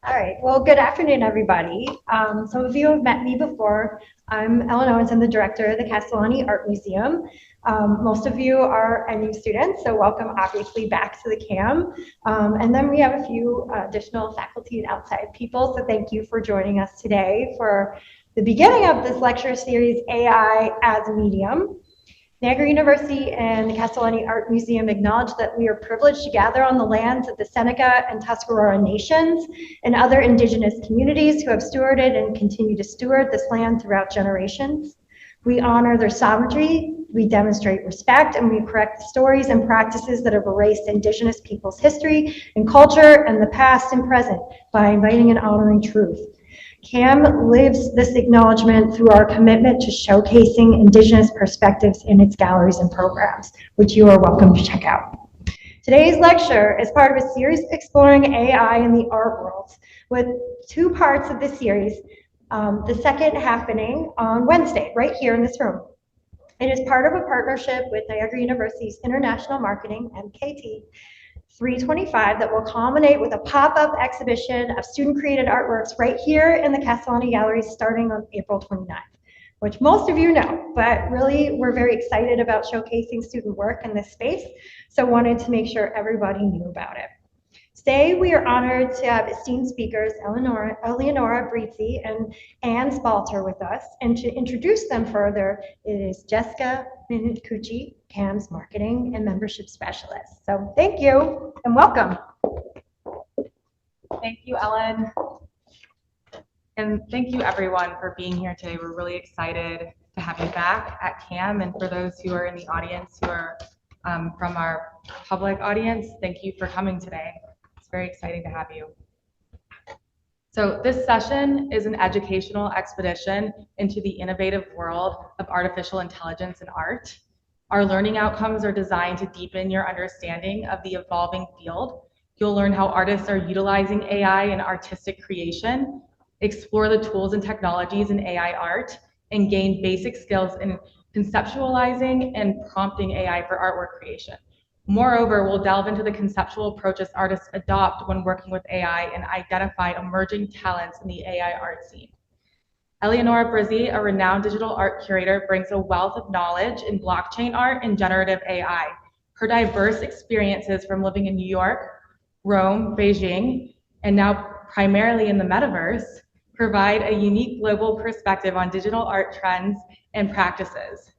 All right. Well, good afternoon, everybody. Some of you have met me before. I'm Eleonora, and I'm the director of the Castellani Art Museum. Most of you are NU students, so welcome, obviously, back to the CAM. And then we have a few additional faculty and outside people, so thank you for joining us today for the beginning of this lecture series, AI as a Medium. Niagara University and the Castellani Art Museum acknowledge that we are privileged to gather on the lands of the Seneca and Tuscarora nations and other indigenous communities who have stewarded and continue to steward this land throughout generations. We honor their sovereignty, we demonstrate respect, and we correct the stories and practices that have erased indigenous people's history and culture and the past and present by inviting and honoring truth. CAM lives this acknowledgement through our commitment to showcasing Indigenous perspectives in its galleries and programs, which you are welcome to check out. Today's lecture is part of a series exploring AI in the art world, with two parts of this series, the second happening on Wednesday, right here in this room. It is part of a partnership with Niagara University's International Marketing, MKT, 325 that will culminate with a pop-up exhibition of student-created artworks right here in the Castellani Gallery starting on April 29th, which most of you know, but really we're very excited about showcasing student work in this space, so wanted to make sure everybody knew about it. Today, we are honored to have esteemed speakers Eleonora Brizi and Anne Spalter with us, and to introduce them further, it is Jessica Minikuchi, CAM's Marketing and Membership Specialist. So thank you and welcome. Thank you, Ellen. And thank you everyone for being here today. We're really excited to have you back at CAM. And for those who are in the audience who are from our public audience, thank you for coming today. It's very exciting to have you. So this session is an educational expedition into the innovative world of artificial intelligence and art. Our learning outcomes are designed to deepen your understanding of the evolving field. You'll learn how artists are utilizing AI in artistic creation, explore the tools and technologies in AI art, and gain basic skills in conceptualizing and prompting AI for artwork creation. Moreover, we'll delve into the conceptual approaches artists adopt when working with AI and identify emerging talents in the AI art scene. Eleonora Brizi, a renowned digital art curator, brings a wealth of knowledge in blockchain art and generative AI. Her diverse experiences from living in New York, Rome, Beijing, and now primarily in the Metaverse, provide a unique global perspective on digital art trends and practices.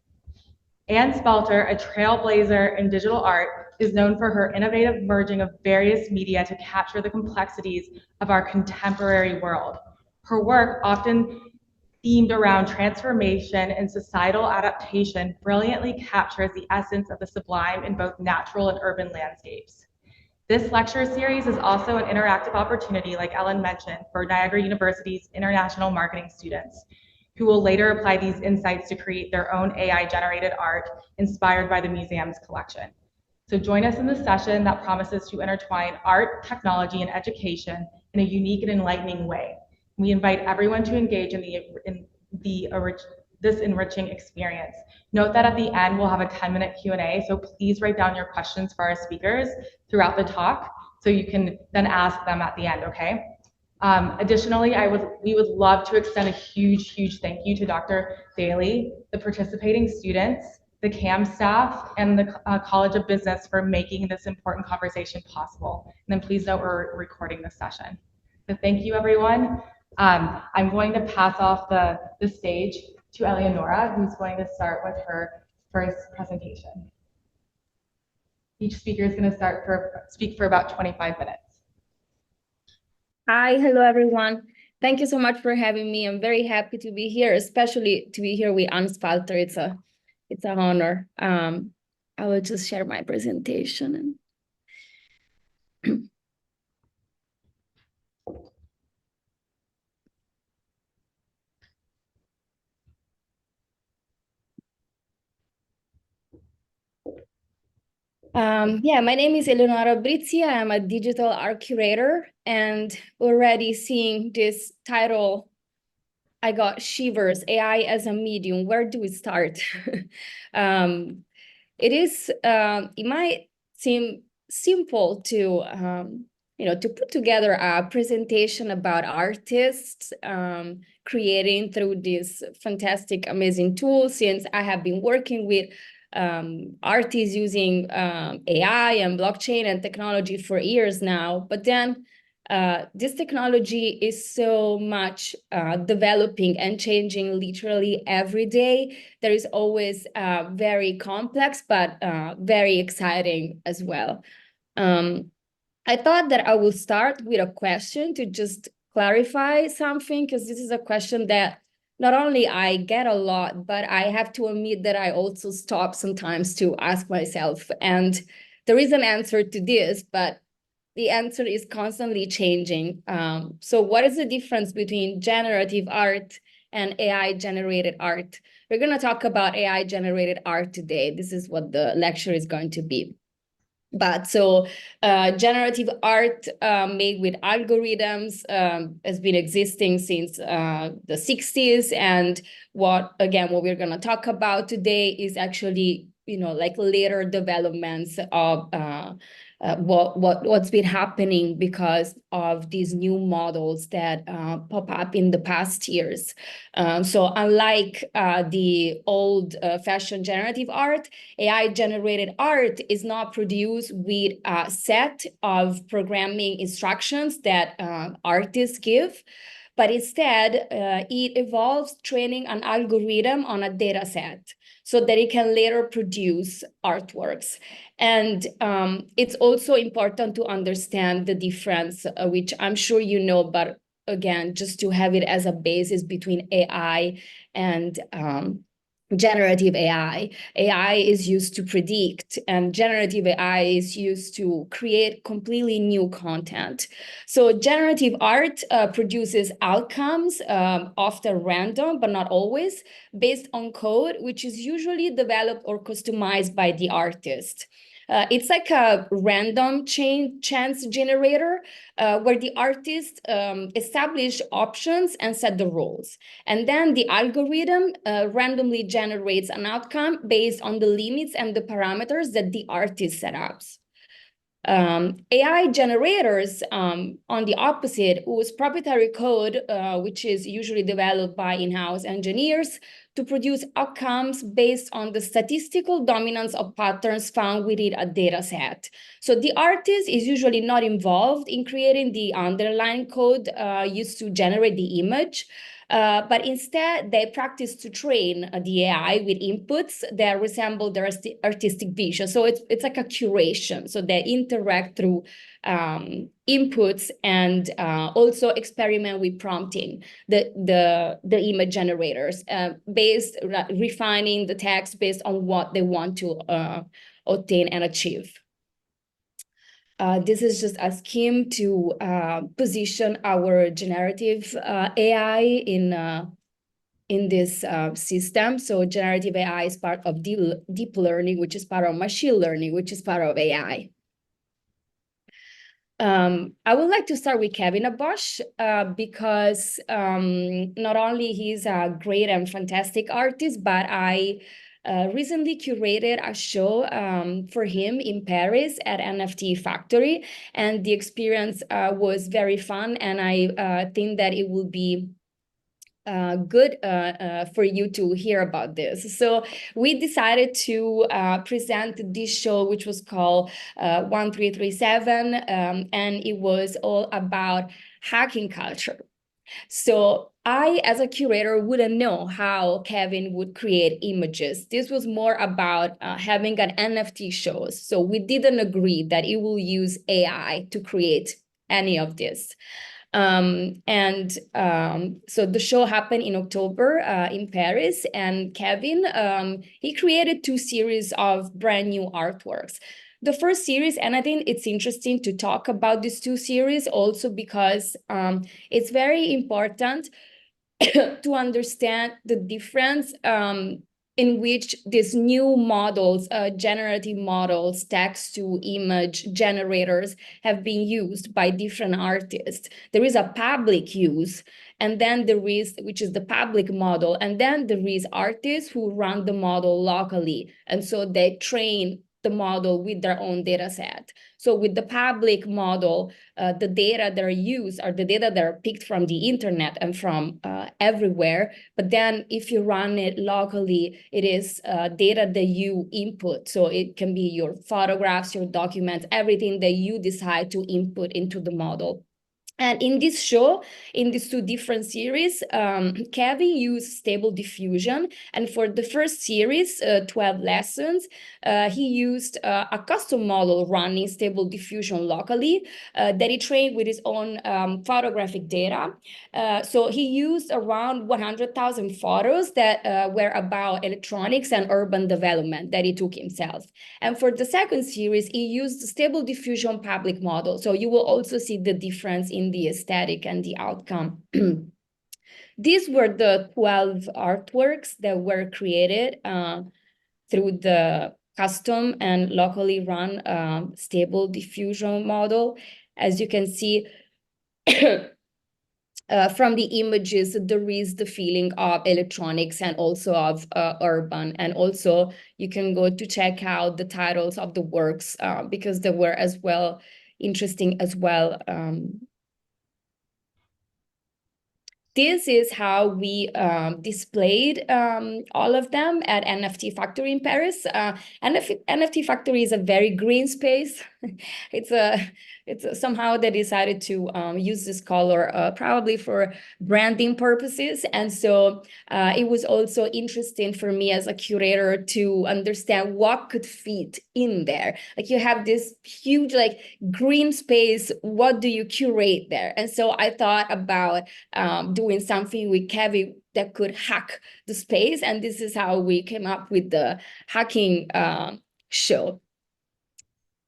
Anne Spalter, a trailblazer in digital art, is known for her innovative merging of various media to capture the complexities of our contemporary world. Her work, often themed around transformation and societal adaptation, brilliantly captures the essence of the sublime in both natural and urban landscapes. This lecture series is also an interactive opportunity, like Ellen mentioned, for Niagara University's international marketing students, who will later apply these insights to create their own AI-generated art inspired by the museum's collection. So join us in this session that promises to intertwine art, technology, and education in a unique and enlightening way. We invite everyone to engage in this enriching experience. Note that at the end, we'll have a 10-minute Q&A, so please write down your questions for our speakers throughout the talk, so you can then ask them at the end, okay? Additionally, we would love to extend a huge thank you to Dr. Daly, the participating students, the CAM staff, and the College of Business for making this important conversation possible. And then please note we're recording this session. So thank you, everyone. I'm going to pass off the stage to Eleonora, who's going to start with her first presentation. Each speaker is going to speak for about 25 minutes. Hi, hello everyone. Thank you so much for having me. I'm very happy to be here, especially to be here with Anne Spalter. It's an honor. I will just share my presentation. Yeah, my name is Eleonora Brizi. I'm a digital art curator, and already seeing this title, I got shivers. AI as a medium. Where do we start? It might seem simple to to put together a presentation about artists creating through this fantastic, amazing tool, since I have been working with artists using AI and blockchain and technology for years now. But then this technology is so much developing and changing literally every day. There is always very complex, but very exciting as well. I thought that I will start with a question to just clarify something, because this is a question that not only I get a lot, but I have to admit that I also stop sometimes to ask myself. And there is an answer to this, but the answer is constantly changing. So what is the difference between generative art and AI-generated art? We're going to talk about AI-generated art today. This is what the lecture is going to be. But so generative art made with algorithms has been existing since the 60s. And what we're going to talk about today is actually, like later developments of what's been happening because of these new models that pop up in the past years. So unlike the old-fashioned generative art, AI-generated art is not produced with a set of programming instructions that artists give, but instead it evolves training an algorithm on a data set so that it can later produce artworks. And it's also important to understand the difference, which I'm sure you know, but again, just to have it as a basis between AI and generative AI. AI is used to predict, and generative AI is used to create completely new content. So generative art produces outcomes, often random, but not always, based on code, which is usually developed or customized by the artist. It's like a random chance generator where the artist establish options and set the rules. And then the algorithm randomly generates an outcome based on the limits and the parameters that the artist set up. AI generators, on the opposite, use proprietary code, which is usually developed by in-house engineers, to produce outcomes based on the statistical dominance of patterns found within a data set. So the artist is usually not involved in creating the underlying code used to generate the image, but instead they practice to train the AI with inputs that resemble their artistic vision. So it's like a curation. So they interact through inputs and also experiment with prompting the image generators, refining the text based on what they want to obtain and achieve. This is just a scheme to position our generative AI in this system. So generative AI is part of deep learning, which is part of machine learning, which is part of AI. I would like to start with Kevin Abosch because not only he's a great and fantastic artist, but I recently curated a show for him in Paris at NFT Factory, and the experience was very fun, and I think that it will be good for you to hear about this. So we decided to present this show, which was called 1337, and it was all about hacking culture. So I, as a curator, wouldn't know how Kevin would create images. This was more about having an NFT show. So we didn't agree that it will use AI to create any of this. So the show happened in October in Paris, and Kevin, he created 2 series of brand new artworks. The first series, and I think it's interesting to talk about these 2 series also because it's very important to understand the difference in which these new models, generative models, text-to-image generators have been used by different artists. There is a public use, and then there is, which is the public model, and then there is artists who run the model locally. And so they train the model with their own data set. So with the public model, the data that are used are the data that are picked from the internet and from everywhere. But then if you run it locally, it is data that you input. So it can be your photographs, your documents, everything that you decide to input into the model. And in this show, in these two different series, Kevin used Stable Diffusion. And for the first series, 12 lessons, he used a custom model running Stable Diffusion locally that he trained with his own photographic data. So he used around 100,000 photos that were about electronics and urban development that he took himself. And for the second series, he used the Stable Diffusion public model. So you will also see the difference in the aesthetic and the outcome. These were the 12 artworks that were created through the custom and locally run Stable Diffusion model. As you can see, from the images, there is the feeling of electronics and also of urban. And also you can go to check out the titles of the works because they were as well interesting as well. This is how we displayed all of them at NFT Factory in Paris. NFT Factory is a very green space. It's somehow they decided to use this color probably for branding purposes. And so it was also interesting for me as a curator to understand what could fit in there. Like you have this huge like green space, what do you curate there? And so I thought about doing something with Kevin that could hack the space. And this is how we came up with the hacking show.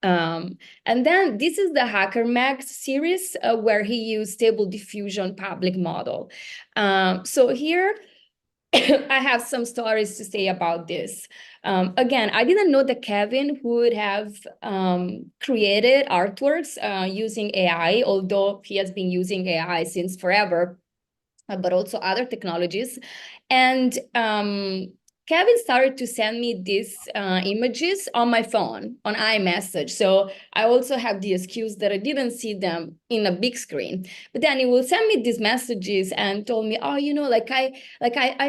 And then this is the Hacker Mag series where he used Stable Diffusion public model. So here I have some stories to say about this. Again, I didn't know that Kevin would have created artworks using AI, although he has been using AI since forever, but also other technologies. And Kevin started to send me these images on my phone, on iMessage. So I also have the excuse that I didn't see them in a big screen. But then he will send me these messages and told me, oh, you know, I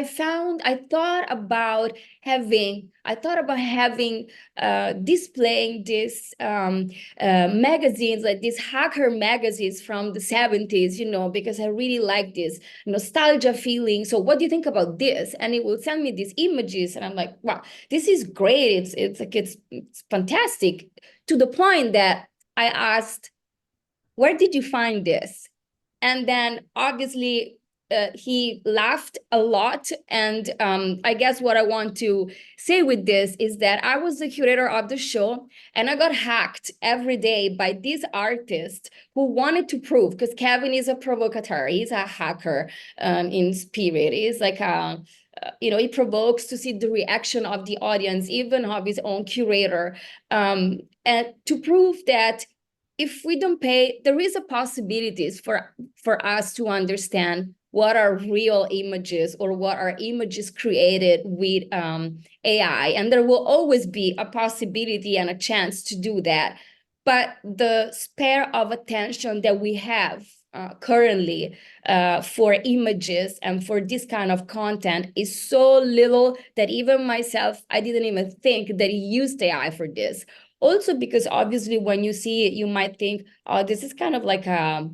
thought about having displaying these magazines, like these hacker magazines from the 70s, you know, because I really like this nostalgia feeling. So what do you think about this? And he will send me these images and I'm like, wow, this is great. It's fantastic, to the point that I asked, where did you find this? And then obviously he laughed a lot. And I guess what I want to say with this is that I was the curator of the show and I got hacked every day by these artists who wanted to prove, because Kevin is a provocateur, he's a hacker in spirit. He's like you know, he provokes to see the reaction of the audience, even of his own curator, and to prove that if we don't pay, there is a possibilities for us to understand what are real images or what are images created with AI. And there will always be a possibility and a chance to do that. But the spare of attention that we have currently for images and for this kind of content is so little that even myself, I didn't even think that he used AI for this. Also, because obviously when you see it, you might think, oh, this is kind of like a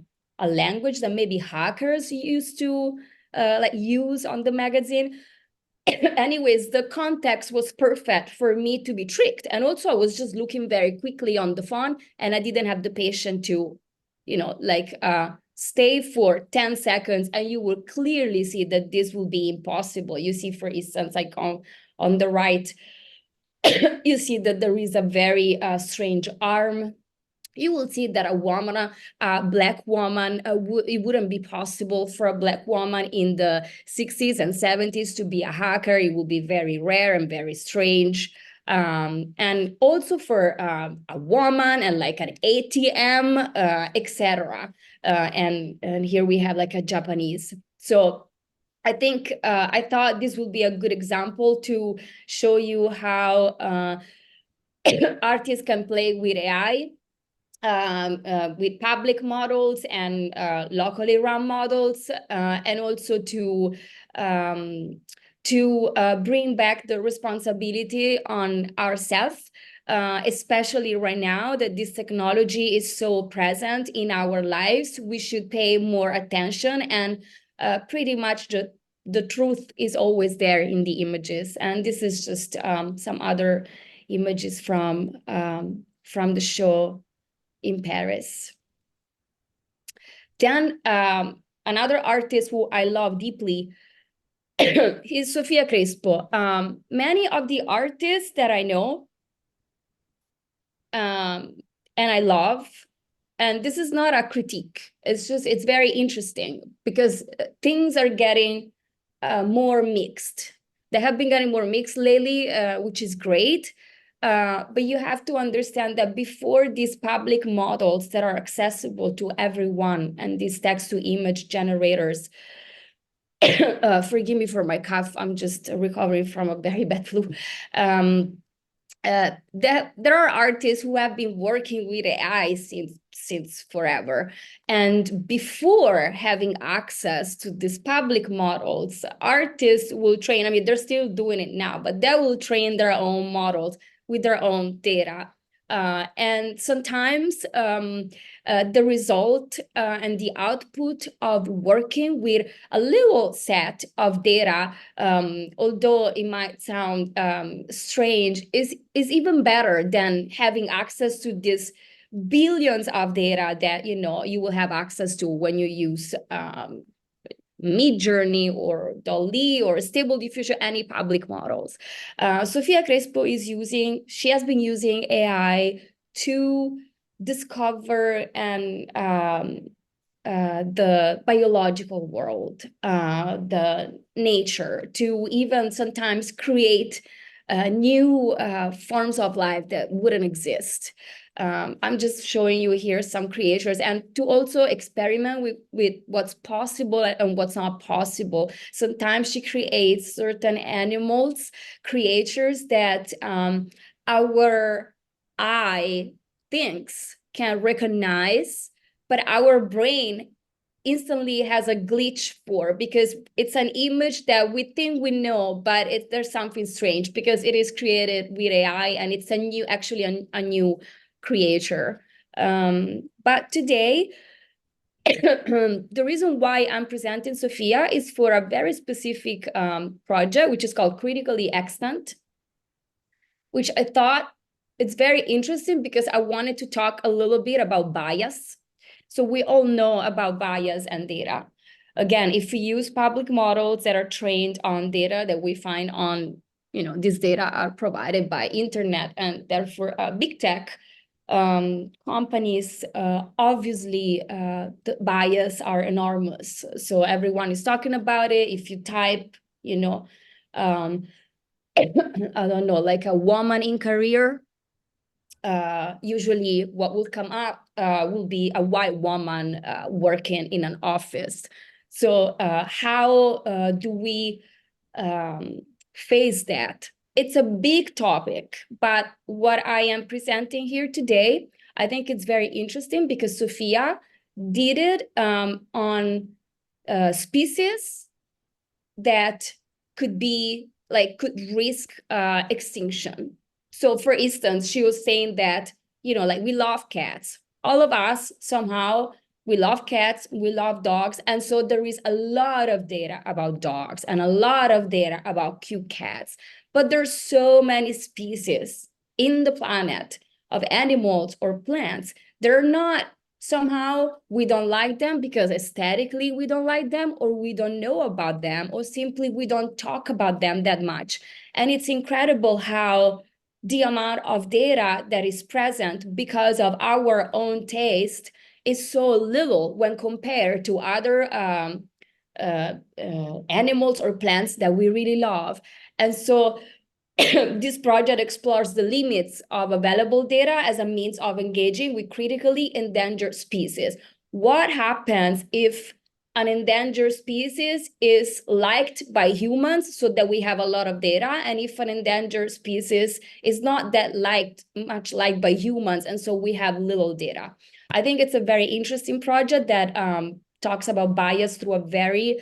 language that maybe hackers used to like use on the magazine. Anyways, the context was perfect for me to be tricked. And also I was just looking very quickly on the phone and I didn't have the patience to, you know, like stay for 10 seconds and you will clearly see that this will be impossible. You see, for instance, like on the right, you see that there is a very strange arm. You will see that a woman, a Black woman, it wouldn't be possible for a Black woman in the 60s and 70s to be a hacker. It would be very rare and very strange. And also for a woman and like an ATM, etc. And here we have like a Japanese. So I think I thought this would be a good example to show you how artists can play with AI, with public models and locally run models, and also to bring back the responsibility on ourselves, especially right now that this technology is so present in our lives. We should pay more attention, and pretty much the truth is always there in the images. And this is just some other images from the show in Paris. Then another artist who I love deeply is Sofia Crespo. Many of the artists that I know and I love, and this is not a critique, it's very interesting because things are getting more mixed. They have been getting more mixed lately, which is great. But you have to understand that before these public models that are accessible to everyone and these text-to-image generators, forgive me for my cough, I'm just recovering from a very bad flu. There are artists who have been working with AI since forever. And before having access to these public models, artists will train, I mean, they're still doing it now, but they will train their own models with their own data. And sometimes the result and the output of working with a little set of data, although it might sound strange, is even better than having access to this billions of data that you will have access to when you use Midjourney or DALL-E or Stable Diffusion, any public models. Sofia Crespo she has been using AI to discover and the biological world, the nature, to even sometimes create new forms of life that wouldn't exist. I'm just showing you here some creators, and to also experiment with what's possible and what's not possible. Sometimes she creates certain animals, creatures that our eye thinks can recognize, but our brain instantly has a glitch for, because it's an image that we think we know, but there's something strange because it is created with AI and it's a new creator. But today, the reason why I'm presenting Sofia is for a very specific project, which is called Critically Extant, which I thought it's very interesting because I wanted to talk a little bit about bias. So we all know about bias and data. Again, if we use public models that are trained on data that we find on, these data are provided by internet and therefore big tech companies, obviously the bias are enormous. So everyone is talking about it. If you type, I don't know, like a woman in career, usually what will come up will be a white woman working in an office. So how do we face that? It's a big topic, but what I am presenting here today, I think it's very interesting because Sofia did it on species that could risk extinction. So for instance, she was saying that, like we love cats. All of us somehow, we love cats, we love dogs. And so there is a lot of data about dogs and a lot of data about cute cats. But there's so many species in the planet of animals or plants. They're not, somehow we don't like them because aesthetically we don't like them, or we don't know about them, or simply we don't talk about them that much. And it's incredible how the amount of data that is present because of our own taste is so little when compared to other animals or plants that we really love. And so this project explores the limits of available data as a means of engaging with critically endangered species. What happens if an endangered species is liked by humans so that we have a lot of data. And if an endangered species is not that much liked by humans, and so we have little data. I think it's a very interesting project that talks about bias through a very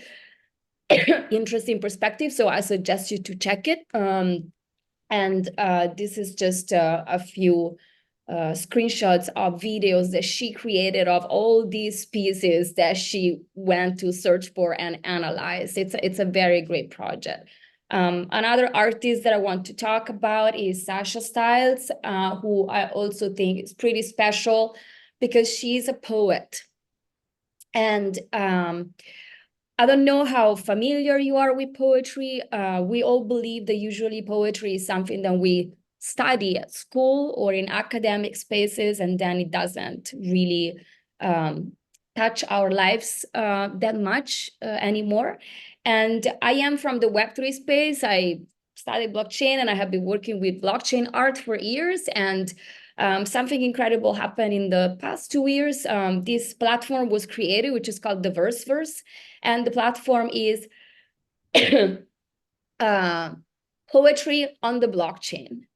interesting perspective. So I suggest you to check it. This is just a few screenshots of videos that she created of all these species that she went to search for and analyze. It's a very great project. Another artist that I want to talk about is Sasha Stiles, who I also think is pretty special because she's a poet. And I don't know how familiar you are with poetry. We all believe that usually poetry is something that we study at school or in academic spaces, and then it doesn't really touch our lives that much anymore. And I am from the Web3 space. I studied blockchain, and I have been working with blockchain art for years. And something incredible happened in the past 2 years. This platform was created, which is called the Verseverse. And the platform is poetry on the blockchain.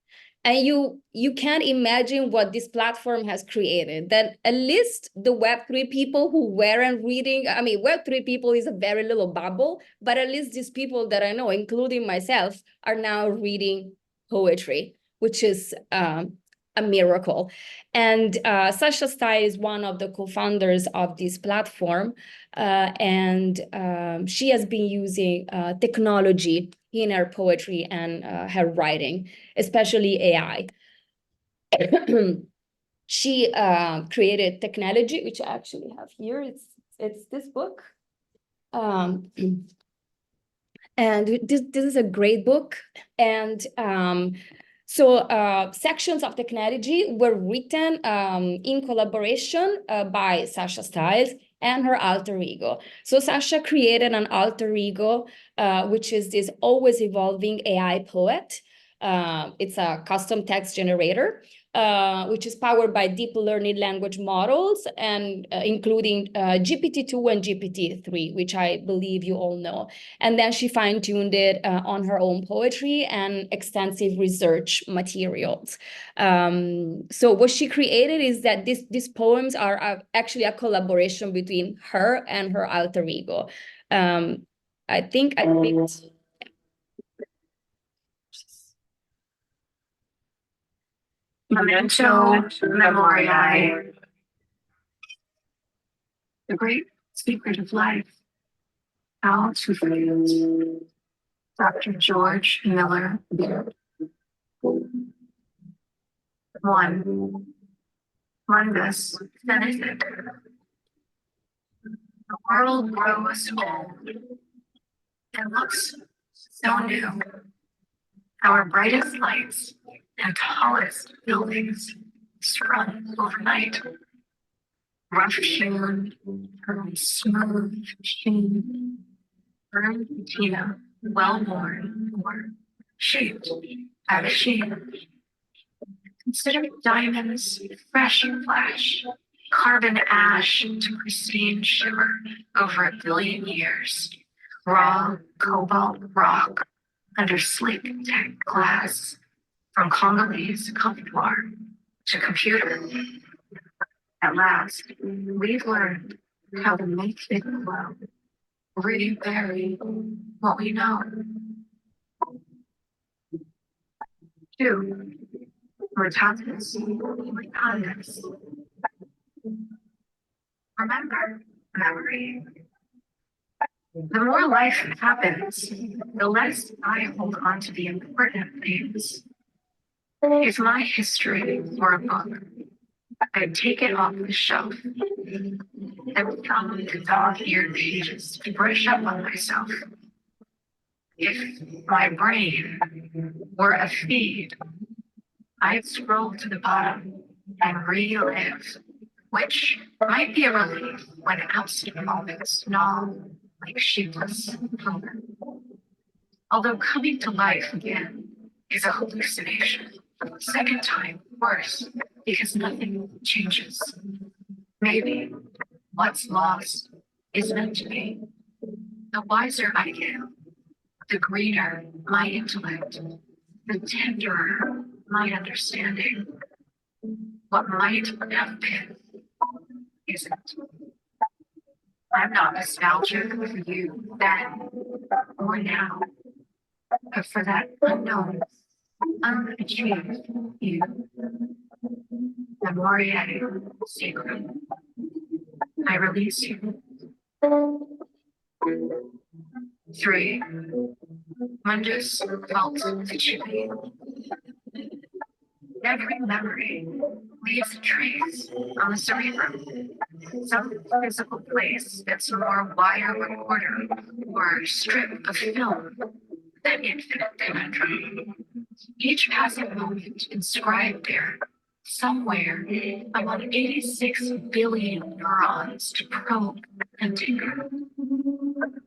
And you can't imagine what this platform has created, that at least the Web3 people who weren't reading, I mean, Web3 people is a very little bubble, but at least these people that I know, including myself, are now reading poetry, which is a miracle. And Sasha Stein is one of the co-founders of this platform. She has been using technology in her poetry and her writing, especially AI. She created technology, which I actually have here. It's this book. And this is a great book. And so sections of technology were written in collaboration by Sasha Stiles and her alter ego. So Sasha created an alter ego, which is this always evolving AI poet. It's a custom text generator, which is powered by deep learning language models, and including GPT-2 and GPT-3, which I believe you all know. And then she fine-tuned it on her own poetry and extensive research materials. So what she created is that these poems are actually a collaboration between her and her alter ego. I think I picked... Memento Memoriae. The great secret of life. How to forget. Dr. George Miller. 1. Mundus senescit. The world grows old. It looks so new. Our brightest lights and tallest buildings sprung overnight. Rough-hewn, smooth sheen, burned patina, well-worn, or shaped out of sheen. Consider diamonds, fresh flash, carbon ash to pristine shimmer over 1 billion years. Raw cobalt rock under sleek tech glass, from Congolese Cote d'Ivoire to computer. At last, we've learned how to make it glow, rebury what we know. 2. Mutatis mutandis. Remember, memory. The more life happens, the less I hold on to the important things. If my history were a book, I'd take it off the shelf and thumb the dog-eared pages to brush up on myself. If my brain were a feed, I'd scroll to the bottom and relive, which might be a relief when absent moments gnaw like shapeless hunger. Although coming to life again is a hallucination, second time worse because nothing changes. Maybe what's lost is meant to be. The wiser I get, the greener my intellect, the tenderer my understanding. What might have been isn't. I'm not nostalgic for you then or now, but for that unknown, unachieved you. Memoriae sacrum. I release you. 3. Mundus felt Fichipi. Every memory leaves a trace on the cerebrum, some physical place that's more wire recorder or strip of film than infinite conundrum. Each passing moment inscribed there, somewhere among 86 billion neurons to probe and tinker.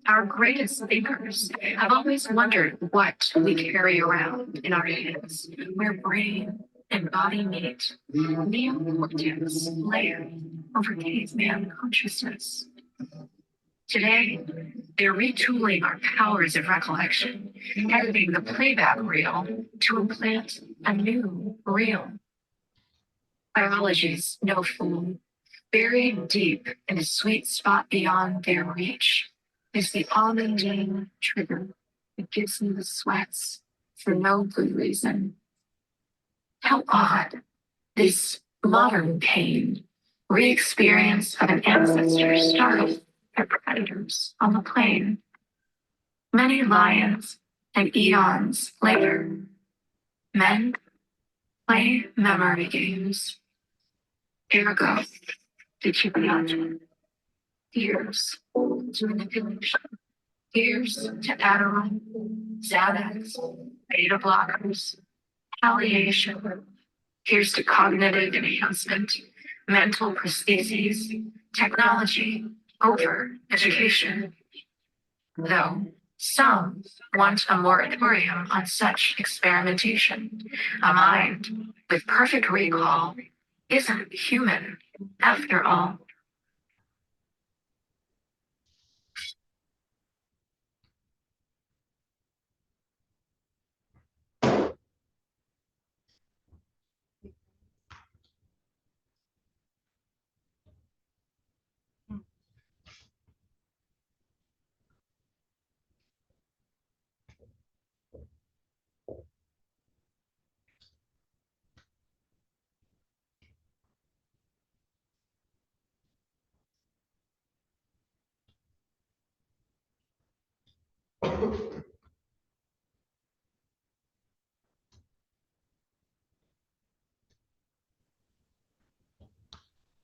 Our greatest thinkers have always wondered what we carry around in our hands, where brain and body meet, neocortex layered over caveman consciousness. Today, they're retooling our powers of recollection, editing the playback reel to implant a new reel. Biology's no fool. Buried deep in a sweet spot beyond their reach is the almondine trigger that gives me the sweats for no good reason. How odd, this modern pain, re-experience of an ancestor startled by predators on the plain. Many lions and eons later, men play memory games. Ergo, did you imagine? Here's to manipulation. Here's to Adderall, Xanax, beta blockers, palliation. Here's to cognitive enhancement, mental prostheses, technology over education. Though some want a moratorium on such experimentation. A mind with perfect recall isn't human after all.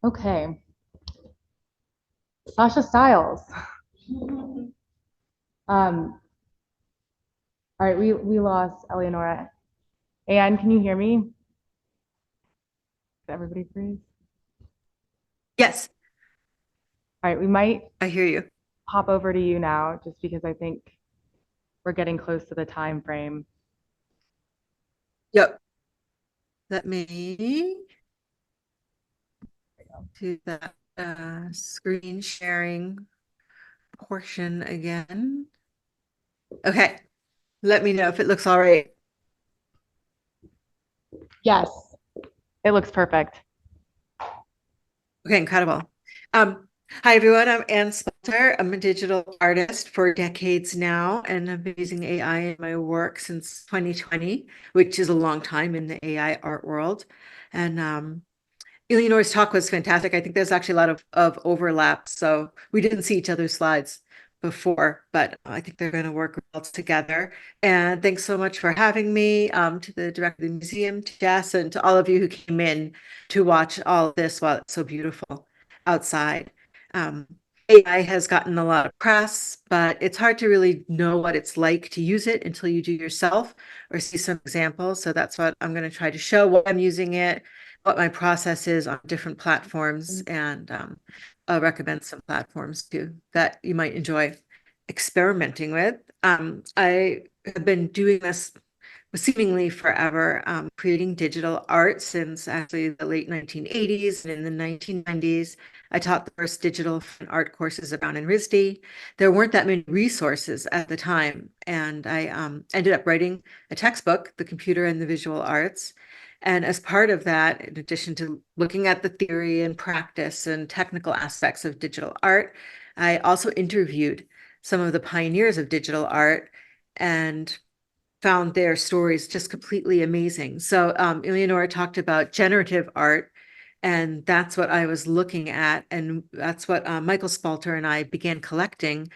Okay. Sasha Styles. All right, we lost Eleonora. Anne, can you hear me? Did everybody freeze? Yes, All right, we might I hear you. hop over to you now, just because I think we're getting close to the time frame. Yep. Let me do that screen sharing portion again. Okay, let me know if it looks all right. Yes, it looks perfect. Okay, incredible. Hi everyone, I'm Anne Spalter. I'm a digital artist for decades now, and I've been using AI in my work since 2020, which is a long time in the AI art world. And Eleanor's talk was fantastic. I think there's actually a lot of overlap. So we didn't see each other's slides before, but I think they're going to work well together. And thanks so much for having me, to the director of the museum, to Jess, and to all of you who came in to watch all of this while it's so beautiful outside. AI has gotten a lot of press, but it's hard to really know what it's like to use it until you do yourself or see some examples. So that's what I'm going to try to show, why I'm using it, what my process is on different platforms, and I'll recommend some platforms too that you might enjoy experimenting with. I have been doing this seemingly forever, creating digital art since actually the late 1980s. And in the 1990s, I taught the first digital fine art courses at Brown and RISD. There weren't that many resources at the time. And I ended up writing a textbook, The Computer and the Visual Arts. And as part of that, in addition to looking at the theory and practice and technical aspects of digital art, I also interviewed some of the pioneers of digital art and found their stories just completely amazing. So Eleonora talked about generative art, and that's what I was looking at. And that's what Michael Spalter and I began collecting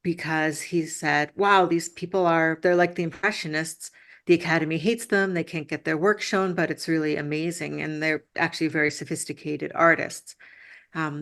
because he said, wow, these people they're like the Impressionists. The Academy hates them. They can't get their work shown, but it's really amazing. And they're actually very sophisticated artists.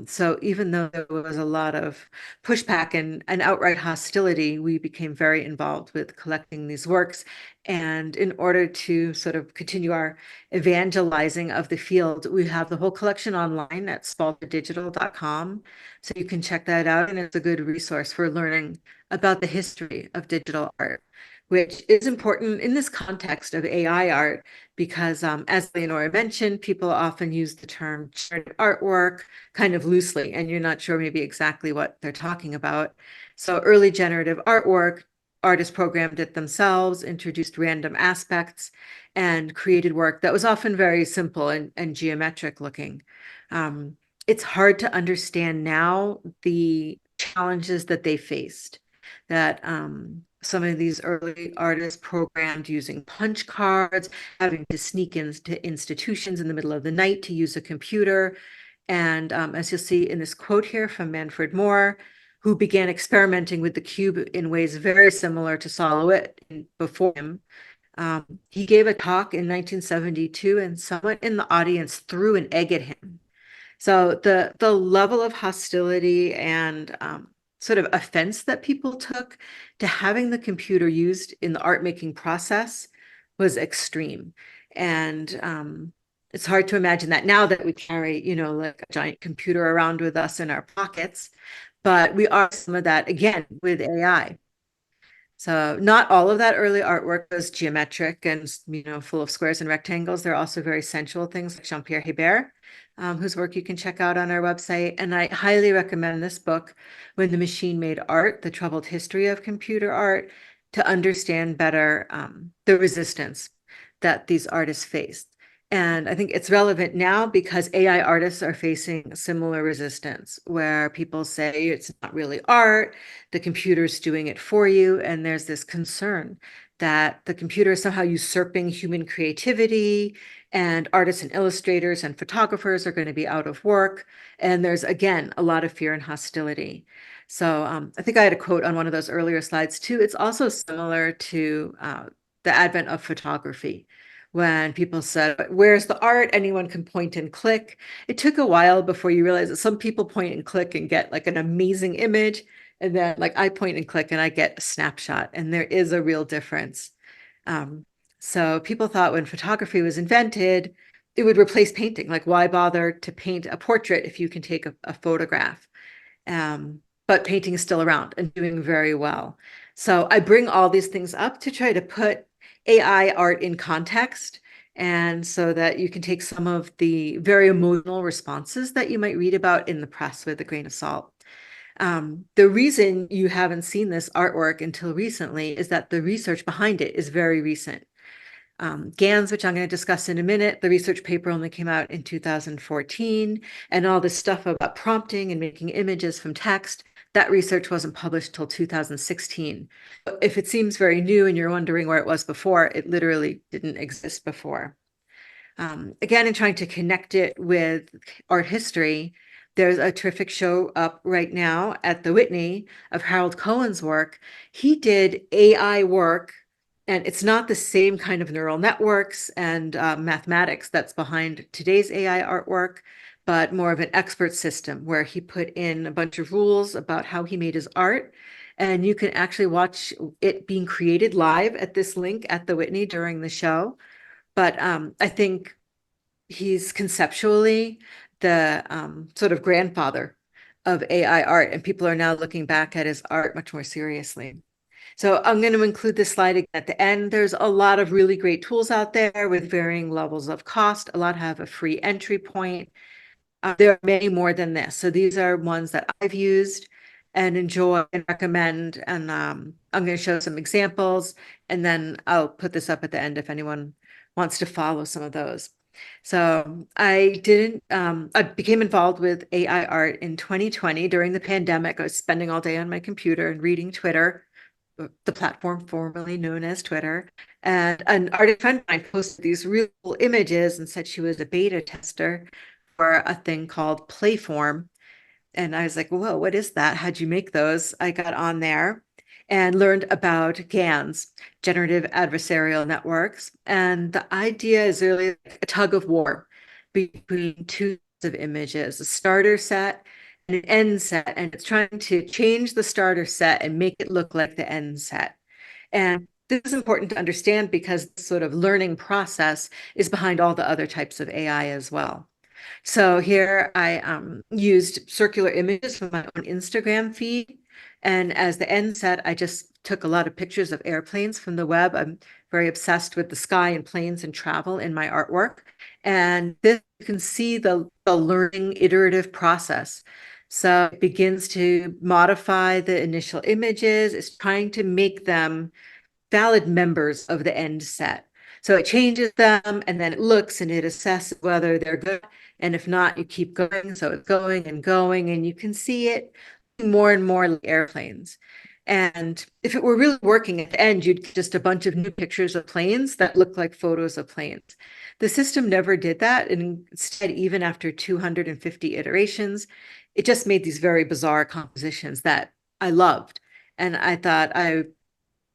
So even though there was a lot of pushback and outright hostility, we became very involved with collecting these works. And in order to sort of continue our evangelizing of the field, we have the whole collection online at spalterdigital.com. So you can check that out. And it's a good resource for learning about the history of digital art, which is important in this context of AI art, because as Leonora mentioned, people often use the term generative artwork kind of loosely, and you're not sure maybe exactly what they're talking about. So early generative artwork, artists programmed it themselves, introduced random aspects, and created work that was often very simple and geometric looking. It's hard to understand now the challenges that they faced, that some of these early artists programmed using punch cards, having to sneak into institutions in the middle of the night to use a computer. And as you'll see in this quote here from Manfred Moore, who began experimenting with the cube in ways very similar to Solowit before him. He gave a talk in 1972 and someone in the audience threw an egg at him. So the level of hostility and sort of offense that people took to having the computer used in the art making process was extreme. And it's hard to imagine that now that we carry, like a giant computer around with us in our pockets, but we are some of that again with AI. So not all of that early artwork was geometric and, full of squares and rectangles. There are also very sensual things like Jean-Pierre Hebert, whose work you can check out on our website. And I highly recommend this book, When the Machine Made Art, The Troubled History of Computer Art, to understand better the resistance that these artists faced. And I think it's relevant now because AI artists are facing similar resistance, where people say it's not really art, the computer's doing it for you. And there's this concern that the computer is somehow usurping human creativity, and artists and illustrators and photographers are going to be out of work. And there's, again, a lot of fear and hostility. So I think I had a quote on one of those earlier slides too. It's also similar to the advent of photography. When people said, where's the art? Anyone can point and click. It took a while before you realize that some people point and click and get like an amazing image. And then like I point and click and I get a snapshot, and there is a real difference. So people thought when photography was invented, it would replace painting. Like, why bother to paint a portrait if you can take a photograph? But painting is still around and doing very well. So I bring all these things up to try to put AI art in context, and so that you can take some of the very emotional responses that you might read about in the press with a grain of salt. The reason you haven't seen this artwork until recently is that the research behind it is very recent. GANS, which I'm going to discuss in a minute, the research paper only came out in 2014, and all this stuff about prompting and making images from text, that research wasn't published till 2016. If it seems very new and you're wondering where it was before, it literally didn't exist before. Again, in trying to connect it with art history, there's a terrific show up right now at the Whitney of Harold Cohen's work. He did AI work, and it's not the same kind of neural networks and mathematics that's behind today's AI artwork, but more of an expert system where he put in a bunch of rules about how he made his art. And you can actually watch it being created live at this link at the Whitney during the show. But I think he's conceptually the sort of grandfather of AI art, and people are now looking back at his art much more seriously. So I'm going to include this slide again at the end. There's a lot of really great tools out there with varying levels of cost. A lot have a free entry point. There are many more than this. So these are ones that I've used and enjoy and recommend. And I'm going to show some examples, and then I'll put this up at the end if anyone wants to follow some of those. So I became involved with AI art in 2020 during the pandemic. I was spending all day on my computer and reading Twitter, the platform formerly known as Twitter. And an artist friend of mine posted these real cool images and said she was a beta tester for a thing called Playform. And I was like, whoa, what is that? How'd you make those? I got on there and learned about GANs, generative adversarial networks. And the idea is really like a tug of war between two sets of images, a starter set and an end set. And it's trying to change the starter set and make it look like the end set. And this is important to understand because this sort of learning process is behind all the other types of AI as well. So here I used circular images from my own Instagram feed. And as the end set, I just took a lot of pictures of airplanes from the web. I'm very obsessed with the sky and planes and travel in my artwork. And this, you can see the learning iterative process. So it begins to modify the initial images. It's trying to make them valid members of the end set. So it changes them and then it looks and it assesses whether they're good. And if not, you keep going. So it's going and you can see it more and more like airplanes. And if it were really working at the end, you'd get just a bunch of new pictures of planes that look like photos of planes. The system never did that. And instead, even after 250 iterations, it just made these very bizarre compositions that I loved. And I thought I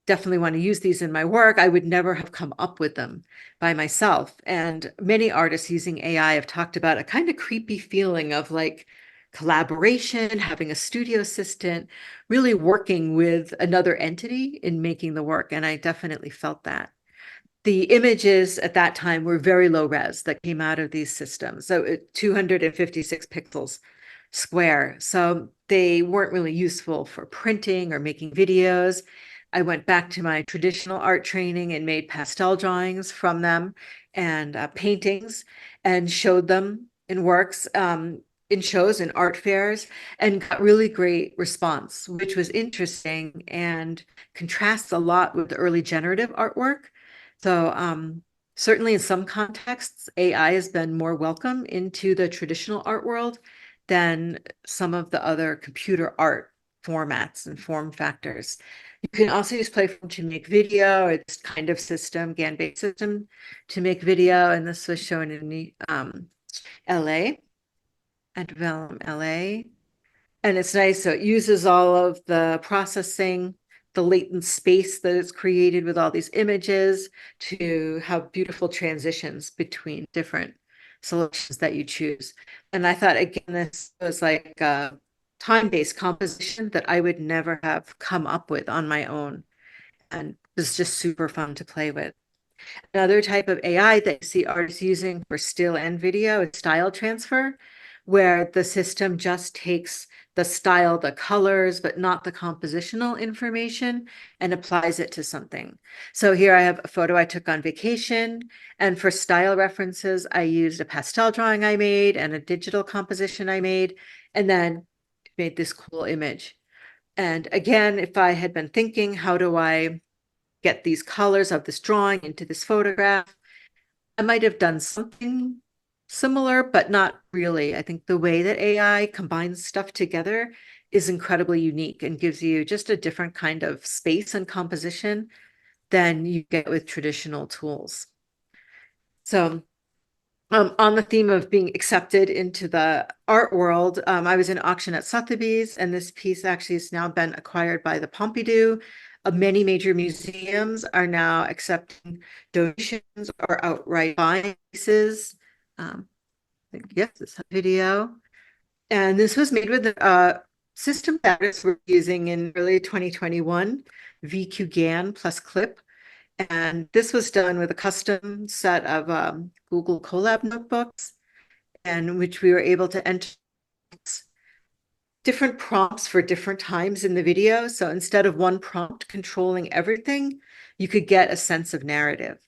definitely want to use these in my work. I would never have come up with them by myself. And many artists using AI have talked about a kind of creepy feeling of like collaboration, having a studio assistant, really working with another entity in making the work. And I definitely felt that. The images at that time were very low res that came out of these systems. So 256 pixels square. So they weren't really useful for printing or making videos. I went back to my traditional art training and made pastel drawings from them and paintings and showed them in works, in shows and art fairs, and got really great response, which was interesting and contrasts a lot with the early generative artwork. So certainly in some contexts, AI has been more welcome into the traditional art world than some of the other computer art formats and form factors. You can also use Playform to make video. It's kind of system, GAN-based system to make video. And this was shown in LA, Antebellum, LA. And it's nice. So it uses all of the processing, the latent space that is created with all these images to have beautiful transitions between different selections that you choose. And I thought, again, this was like a time-based composition that I would never have come up with on my own. And it was just super fun to play with. Another type of AI that you see artists using for still and video is style transfer, where the system just takes the style, the colors, but not the compositional information and applies it to something. So here I have a photo I took on vacation. And for style references, I used a pastel drawing I made and a digital composition I made, and then made this cool image. And again, if I had been thinking, how do I get these colors of this drawing into this photograph, I might have done something similar, but not really. I think the way that AI combines stuff together is incredibly unique and gives you just a different kind of space and composition than you get with traditional tools. So on the theme of being accepted into the art world, I was in auction at Sotheby's, and this piece actually has now been acquired by the Pompidou. Many major museums are now accepting donations or outright buying pieces. Yes, this video. And this was made with a system that we're using in early 2021, VQ GAN plus clip. And this was done with a custom set of Google Colab notebooks, and which we were able to enter different prompts for different times in the video. So instead of one prompt controlling everything, you could get a sense of narrative.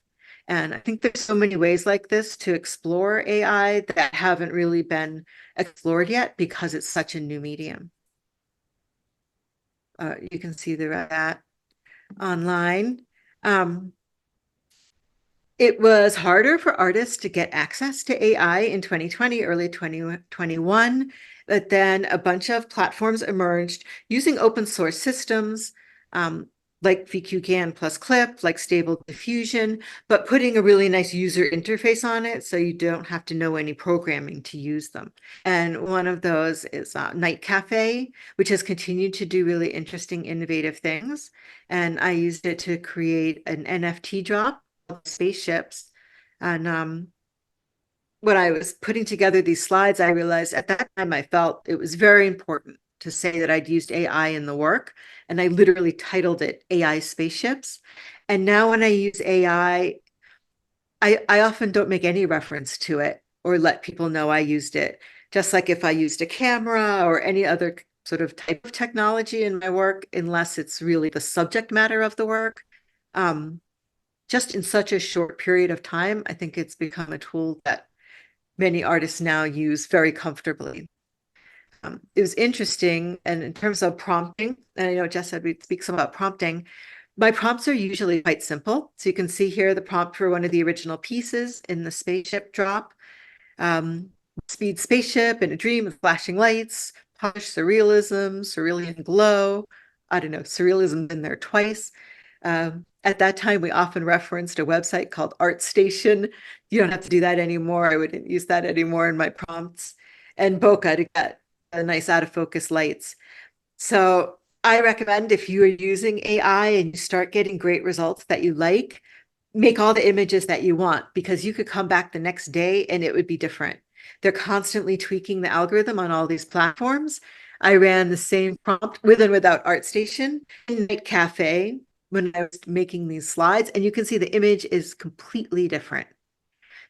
And I think there's so many ways like this to explore AI that haven't really been explored yet because it's such a new medium. You can see that online. It was harder for artists to get access to AI in 2020, early 2021, but then a bunch of platforms emerged using open source systems, like VQGAN plus Clip, like Stable Diffusion, but putting a really nice user interface on it so you don't have to know any programming to use them. And one of those is Night Cafe, which has continued to do really interesting, innovative things. And I used it to create an NFT drop, spaceships. And when I was putting together these slides, I realized at that time I felt it was very important to say that I'd used AI in the work, and I literally titled it AI Spaceships. And now when I use AI, I often don't make any reference to it or let people know I used it. Just like if I used a camera or any other sort of type of technology in my work, unless it's really the subject matter of the work. Just in such a short period of time, I think it's become a tool that many artists now use very comfortably. It was interesting, and in terms of prompting, and I know Jess said we'd speak some about prompting. My prompts are usually quite simple. So you can see here the prompt for one of the original pieces in the spaceship drop. Speed spaceship in a dream with flashing lights, polished surrealism, cerulean glow. I don't know, surrealism been there twice. At that time, we often referenced a website called ArtStation. You don't have to do that anymore. I wouldn't use that anymore in my prompts. And bokeh to get a nice out of focus lights. So I recommend if you are using AI and you start getting great results that you like, make all the images that you want, because you could come back the next day and it would be different. They're constantly tweaking the algorithm on all these platforms. I ran the same prompt with and without ArtStation in Night Cafe when I was making these slides, and you can see the image is completely different.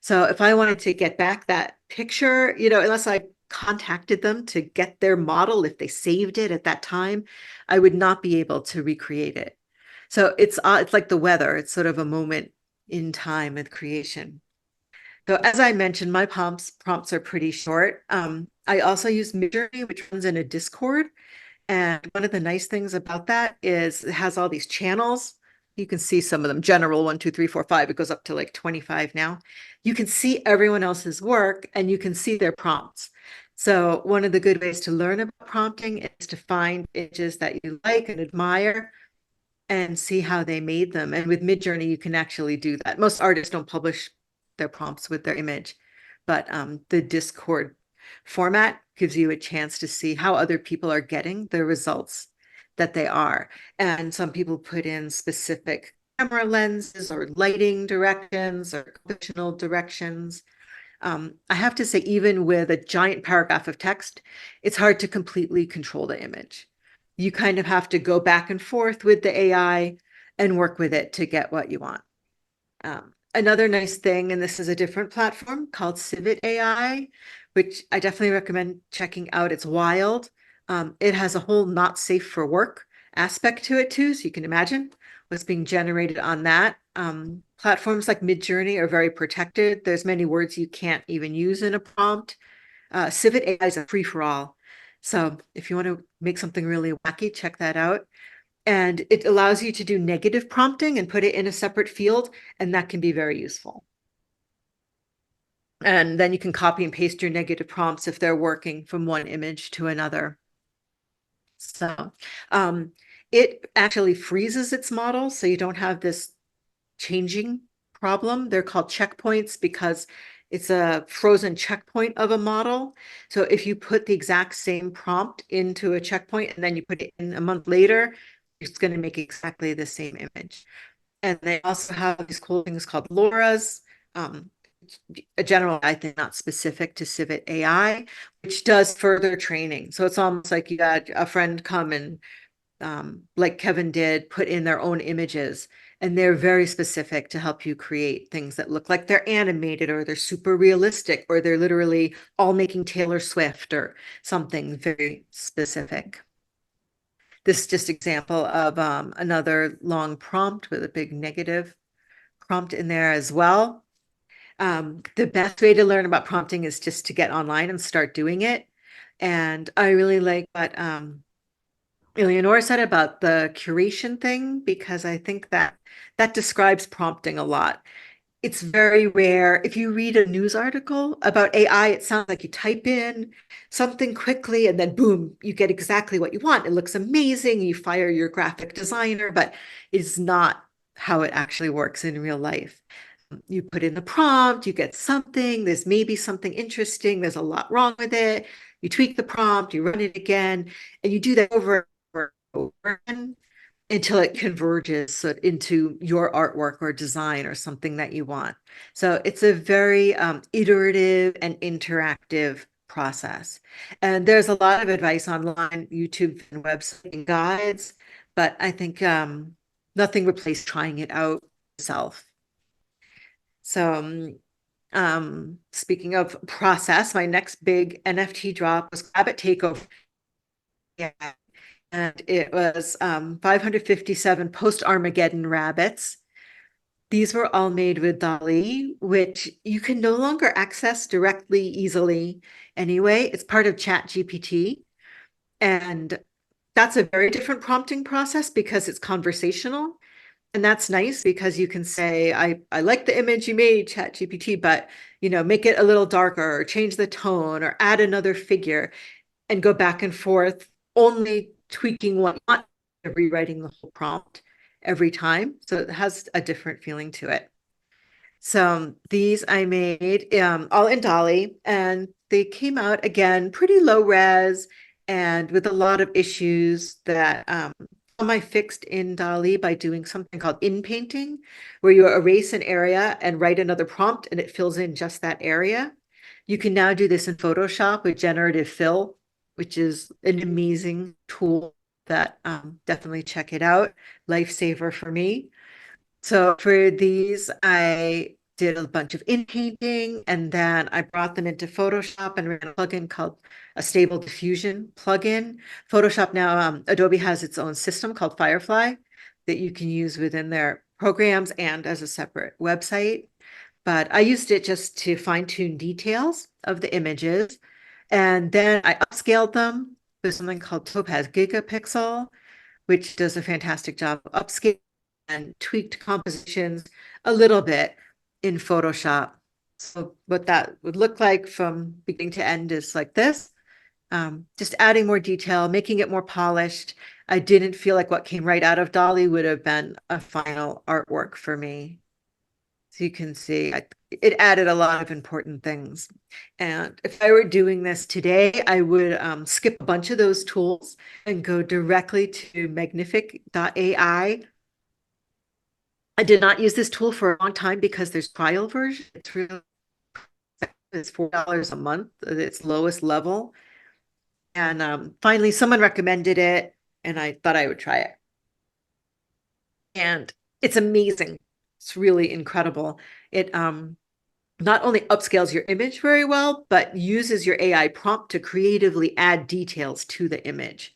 So if I wanted to get back that picture, unless I contacted them to get their model, if they saved it at that time, I would not be able to recreate it. So it's like the weather. It's sort of a moment in time with creation. So as I mentioned, my prompts are pretty short. I also use Midjourney, which runs in a Discord. And one of the nice things about that is it has all these channels. You can see some of them, general 1, 2, 3, 4, 5. It goes up to like 25 now. You can see everyone else's work and you can see their prompts. So one of the good ways to learn about prompting is to find images that you like and admire and see how they made them. And with Midjourney, you can actually do that. Most artists don't publish their prompts with their image, but the Discord format gives you a chance to see how other people are getting the results that they are. And some people put in specific camera lenses or lighting directions or compositional directions. I have to say, even with a giant paragraph of text, it's hard to completely control the image. You kind of have to go back and forth with the AI and work with it to get what you want. Another nice thing, and this is a different platform called Civet AI, which I definitely recommend checking out. It's wild. It has a whole not safe for work aspect to it too, so you can imagine what's being generated on that. Platforms like Midjourney are very protected. There's many words you can't even use in a prompt. Civet AI is a free-for-all. So if you want to make something really wacky, check that out. And it allows you to do negative prompting and put it in a separate field, and that can be very useful. And then you can copy and paste your negative prompts if they're working from one image to another. So it actually freezes its model, so you don't have this changing problem. They're called checkpoints because it's a frozen checkpoint of a model. So if you put the exact same prompt into a checkpoint and then you put it in a month later, it's going to make exactly the same image. And they also have these cool things called LoRa's, a general, I think, not specific to Civet AI, which does further training. So it's almost like you got a friend come and like Kevin did, put in their own images. And they're very specific to help you create things that look like they're animated or they're super realistic or they're literally all making Taylor Swift or something very specific. This is just example of another long prompt with a big negative prompt in there as well. The best way to learn about prompting is just to get online and start doing it. And I really like what Eleonora said about the curation thing, because I think that that describes prompting a lot. It's very rare. If you read a news article about AI, it sounds like you type in something quickly and then boom, you get exactly what you want. It looks amazing. You fire your graphic designer, but it's not how it actually works in real life. You put in the prompt, you get something, there's maybe something interesting, there's a lot wrong with it. You tweak the prompt, you run it again, and you do that over and over again until it converges into your artwork or design or something that you want. So it's a very iterative and interactive process. And there's a lot of advice online, YouTube and website and guides, but I think nothing replaced trying it out yourself. So speaking of process, my next big NFT drop was Rabbit Takeover. Yeah. And it was 557 post-Armageddon rabbits. These were all made with DALL-E, which you can no longer access directly, easily anyway. It's part of ChatGPT. And that's a very different prompting process because it's conversational. And that's nice because you can say, I like the image you made, ChatGPT, but make it a little darker or change the tone or add another figure and go back and forth, only tweaking one, not rewriting the whole prompt every time. So it has a different feeling to it. So these I made all in DALL-E, and they came out again pretty low res and with a lot of issues that I fixed in DALL-E by doing something called in-painting, where you erase an area and write another prompt and it fills in just that area. You can now do this in Photoshop with generative fill, which is an amazing tool that definitely check it out. Lifesaver for me. So for these, I did a bunch of in-painting and then I brought them into Photoshop and ran a plugin called a Stable Diffusion plugin. Photoshop now, Adobe has its own system called Firefly that you can use within their programs and as a separate website. But I used it just to fine-tune details of the images. And then I upscaled them with something called Topaz Gigapixel, which does a fantastic job of upscaling and tweaked compositions a little bit in Photoshop. So what that would look like from beginning to end is like this. Just adding more detail, making it more polished. I didn't feel like what came right out of DALL-E would have been a final artwork for me. So you can see it added a lot of important things. And if I were doing this today, I would skip a bunch of those tools and go directly to Magnific.ai. I did not use this tool for a long time because there's trial version. It's $4 a month at its lowest level. And finally, someone recommended it, and I thought I would try it. And it's amazing. It's really incredible. It not only upscales your image very well, but uses your AI prompt to creatively add details to the image.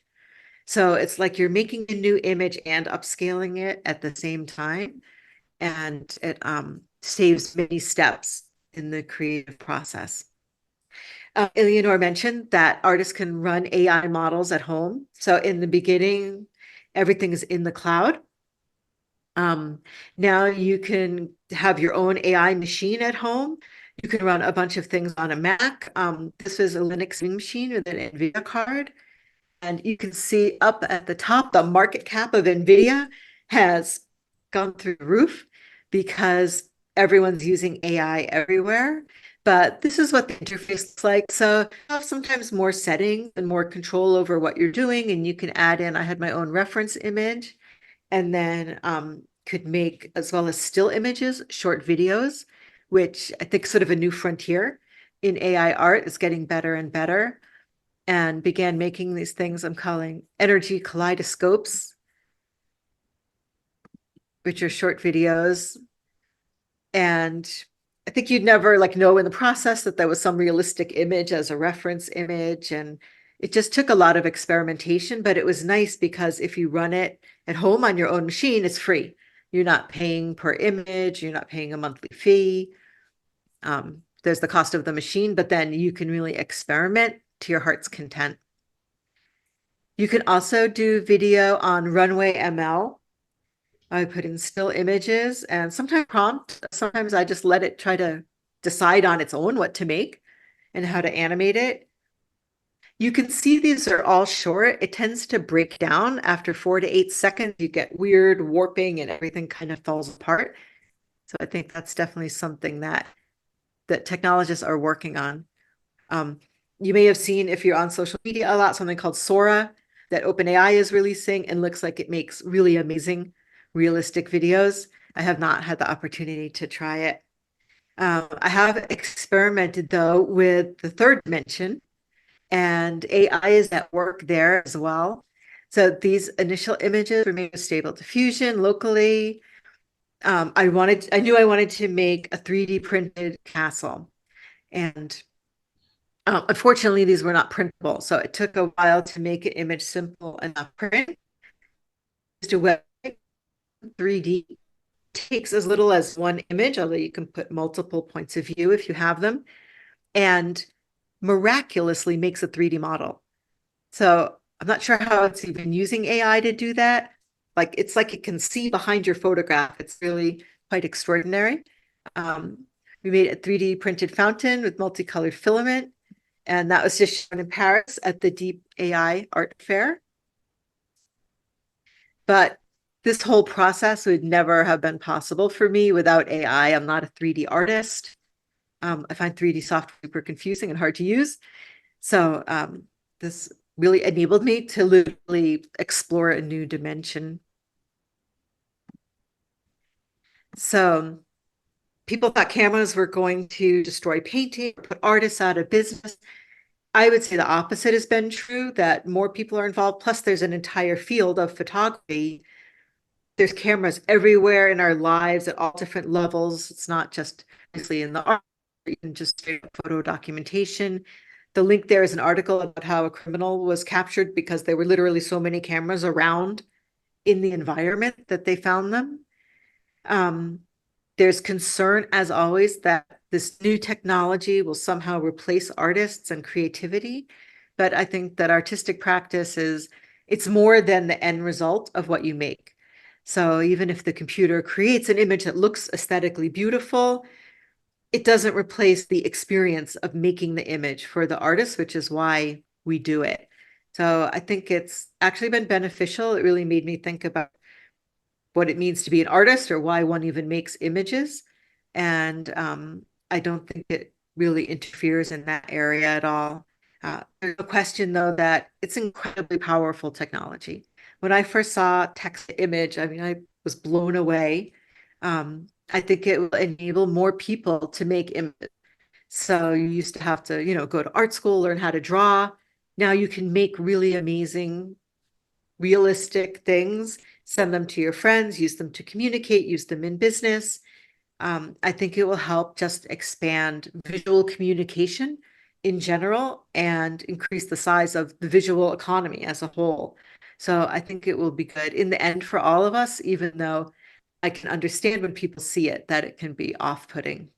So it's like you're making a new image and upscaling it at the same time. And it saves many steps in the creative process. Eleonora mentioned that artists can run AI models at home. So in the beginning, everything is in the cloud. Now you can have your own AI machine at home. You can run a bunch of things on a Mac. This is a Linux machine with an NVIDIA card. And you can see up at the top, the market cap of NVIDIA has gone through the roof because everyone's using AI everywhere. But this is what the interface looks like. So you have sometimes more settings and more control over what you're doing. And you can add in, I had my own reference image and then could make, as well as still images, short videos, which I think sort of a new frontier in AI art is getting better and better. and began making these things I'm calling energy kaleidoscopes, which are short videos. And I think you'd never like know in the process that there was some realistic image as a reference image. And it just took a lot of experimentation, but it was nice because if you run it at home on your own machine, it's free. You're not paying per image, you're not paying a monthly fee. There's the cost of the machine, but then you can really experiment to your heart's content. You can also do video on Runway ML. I put in still images and sometimes prompt. Sometimes I just let it try to decide on its own what to make and how to animate it. You can see these are all short. It tends to break down after 4 to 8 seconds. You get weird warping and everything kind of falls apart. So I think that's definitely something that technologists are working on. You may have seen, if you're on social media a lot, something called Sora that OpenAI is releasing and looks like it makes really amazing realistic videos. I have not had the opportunity to try it. I have experimented though with the third dimension, and AI is at work there as well. So these initial images were made with Stable Diffusion locally. I knew I wanted to make a 3D printed castle, and unfortunately, these were not printable. So it took a while to make an image simple enough print. Just a web 3D takes as little as one image, although you can put multiple points of view if you have them, and miraculously makes a 3D model. So I'm not sure how it's even using AI to do that. Like it's like it can see behind your photograph. It's really quite extraordinary. We made a 3D printed fountain with multicolored filament, and that was just shown in Paris at the Deep AI Art Fair. But this whole process would never have been possible for me without AI. I'm not a 3D artist. I find 3D software super confusing and hard to use. So this really enabled me to literally explore a new dimension. So people thought cameras were going to destroy painting, put artists out of business. I would say the opposite has been true, that more people are involved. Plus, there's an entire field of photography. There's cameras everywhere in our lives at all different levels. It's not just obviously in the art, even just straight up photo documentation. The link there is an article about how a criminal was captured because there were literally so many cameras around in the environment that they found them. There's concern, as always, that this new technology will somehow replace artists and creativity. But I think that artistic practice it's more than the end result of what you make. So even if the computer creates an image that looks aesthetically beautiful, it doesn't replace the experience of making the image for the artist, which is why we do it. So I think it's actually been beneficial. It really made me think about what it means to be an artist or why one even makes images. And I don't think it really interferes in that area at all. There's no question, though, that it's incredibly powerful technology. When I first saw text to image, I mean, I was blown away. I think it will enable more people to make images. So you used to have to, go to art school, learn how to draw. Now you can make really amazing, realistic things, send them to your friends, use them to communicate, use them in business. I think it will help just expand visual communication in general and increase the size of the visual economy as a whole. So I think it will be good in the end for all of us, even though I can understand when people see it that it can be off-putting.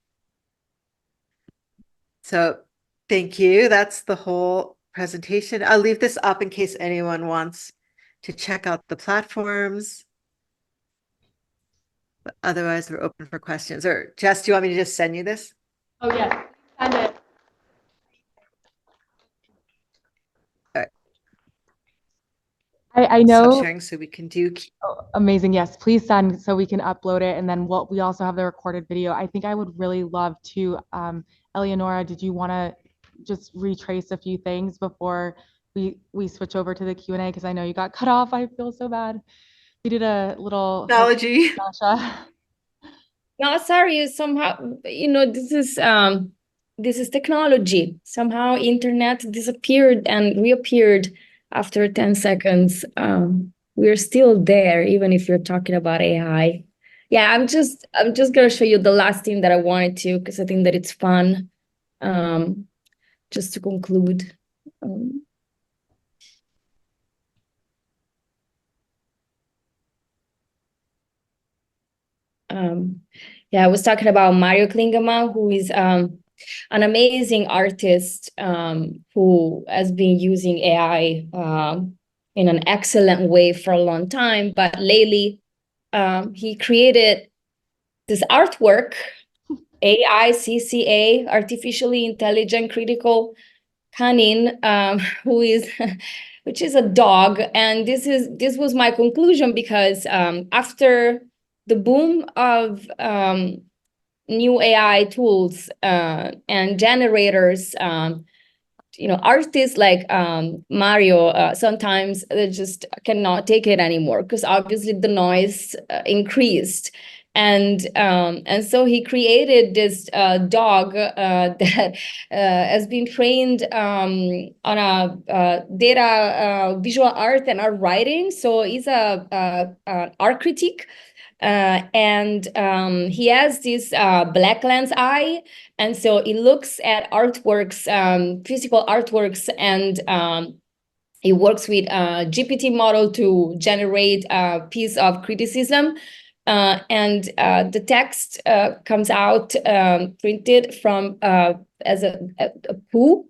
So thank you. That's the whole presentation. I'll leave this up in case anyone wants to check out the platforms. But otherwise, we're open for questions. Or Jess, do you want me to just send you this? Oh, yes, send it. I Stop know. sharing so we can do. Oh, amazing. Yes, please send so we can upload it. And then we also have the recorded video. I think I would really love to, Eleonora, did you want to just retrace a few things before we switch over to the Q&A? Because I know you got cut off. I feel so bad. We did a little Technology. Sasha. No, sorry, somehow, this is this is technology. Somehow internet disappeared and reappeared after 10 seconds. We're still there, even if you're talking about AI. Yeah, I'm just gonna show you the last thing that I wanted to, because I think that it's fun. Just to conclude. Yeah, I was talking about Mario Klingemann, who is an amazing artist who has been using AI in an excellent way for a long time. But lately, he created this artwork, AICCA, Artificially Intelligent Critical Cunning, which is a dog. And this was my conclusion, because after the boom of new AI tools and generators, artists like Mario, sometimes they just cannot take it anymore, because obviously the noise increased. And so he created this dog that has been trained on a data visual art and art writing. So he's a art critic. And he has this black lens eye, and so he looks at artworks, physical artworks, and he works with a GPT model to generate a piece of criticism. And the text comes out printed from as a poo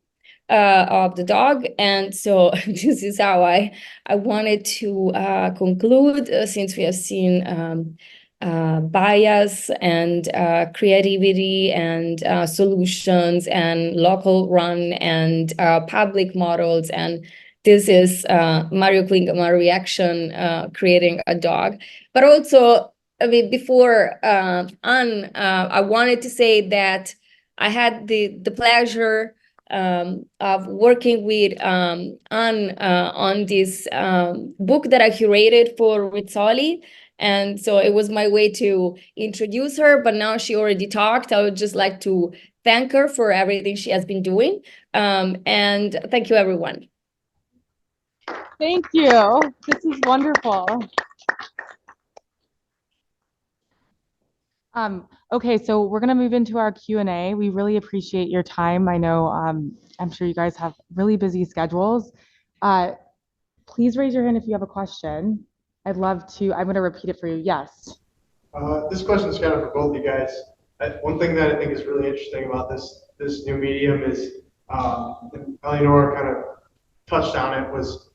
of the dog. And so this is how I wanted to conclude, since we have seen bias and creativity and solutions and local run and public models. And this is Mario Klingemann reaction, creating a dog. But also, I mean, before Anne, I wanted to say that I had the pleasure of working with Anne on this book that I curated for Rizzoli. And so it was my way to introduce her, but now she already talked. I would just like to thank her for everything she has been doing. And thank you, everyone. Thank you. This is wonderful. Okay, so we're gonna move into our Q&A. We really appreciate your time. I know I'm sure you guys have really busy schedules. Please raise your hand if you have a question. I'd love to, I'm gonna repeat it for you. Yes. This question is kind of for both you guys. One thing that I think is really interesting about this new medium is, Eleonora kind of touched on it, was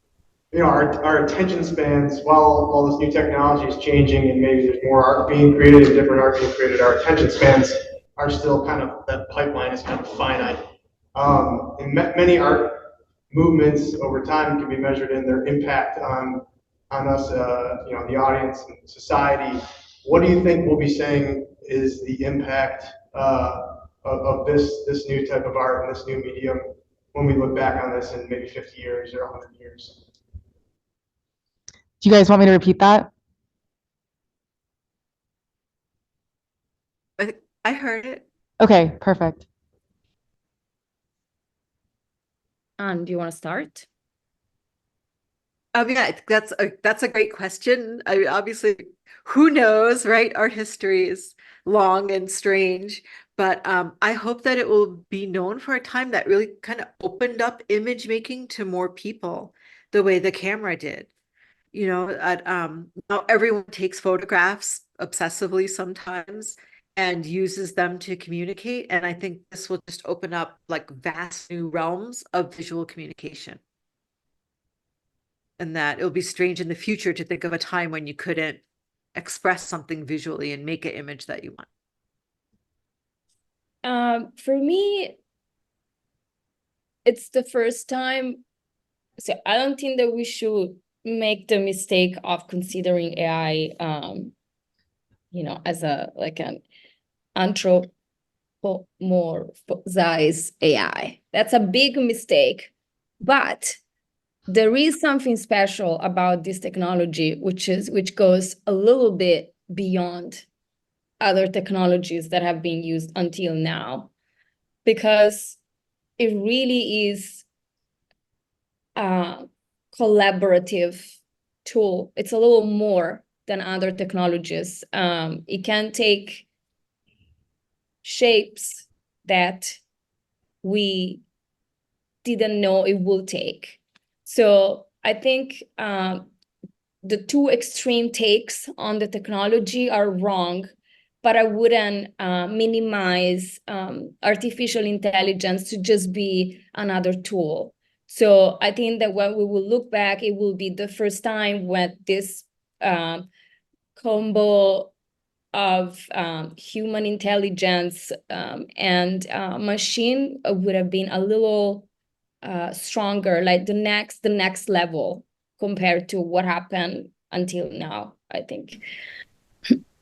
our attention spans, while all this new technology is changing and maybe there's more art being created and different art being created, our attention spans are still kind of, that pipeline is kind of finite. And many art movements over time can be measured in their impact on us, the audience and society. What do you think we'll be saying is the impact of this new type of art and this new medium when we look back on this in maybe 50 years or 100 years? Do you guys want me to repeat that? I heard it. Okay, perfect. Anne, do you want to start? Yeah, that's a great question. Obviously, who knows, right? Art history is long and strange, but I hope that it will be known for a time that really kind of opened up image making to more people, the way the camera did. Now everyone takes photographs obsessively sometimes and uses them to communicate, and I think this will just open up like vast new realms of visual communication. And that it'll be strange in the future to think of a time when you couldn't express something visually and make an image that you want. For me, it's the first time. So I don't think that we should make the mistake of considering AI, as an anthropomorphized AI. That's a big mistake, but there is something special about this technology, which goes a little bit beyond other technologies that have been used until now. because it really is a collaborative tool. It's a little more than other technologies. It can take shapes that we didn't know it will take. So I think the two extreme takes on the technology are wrong, but I wouldn't minimize artificial intelligence to just be another tool. So I think that when we will look back, it will be the first time when this combo of human intelligence and machine would have been a little stronger, like the next level compared to what happened until now, I think.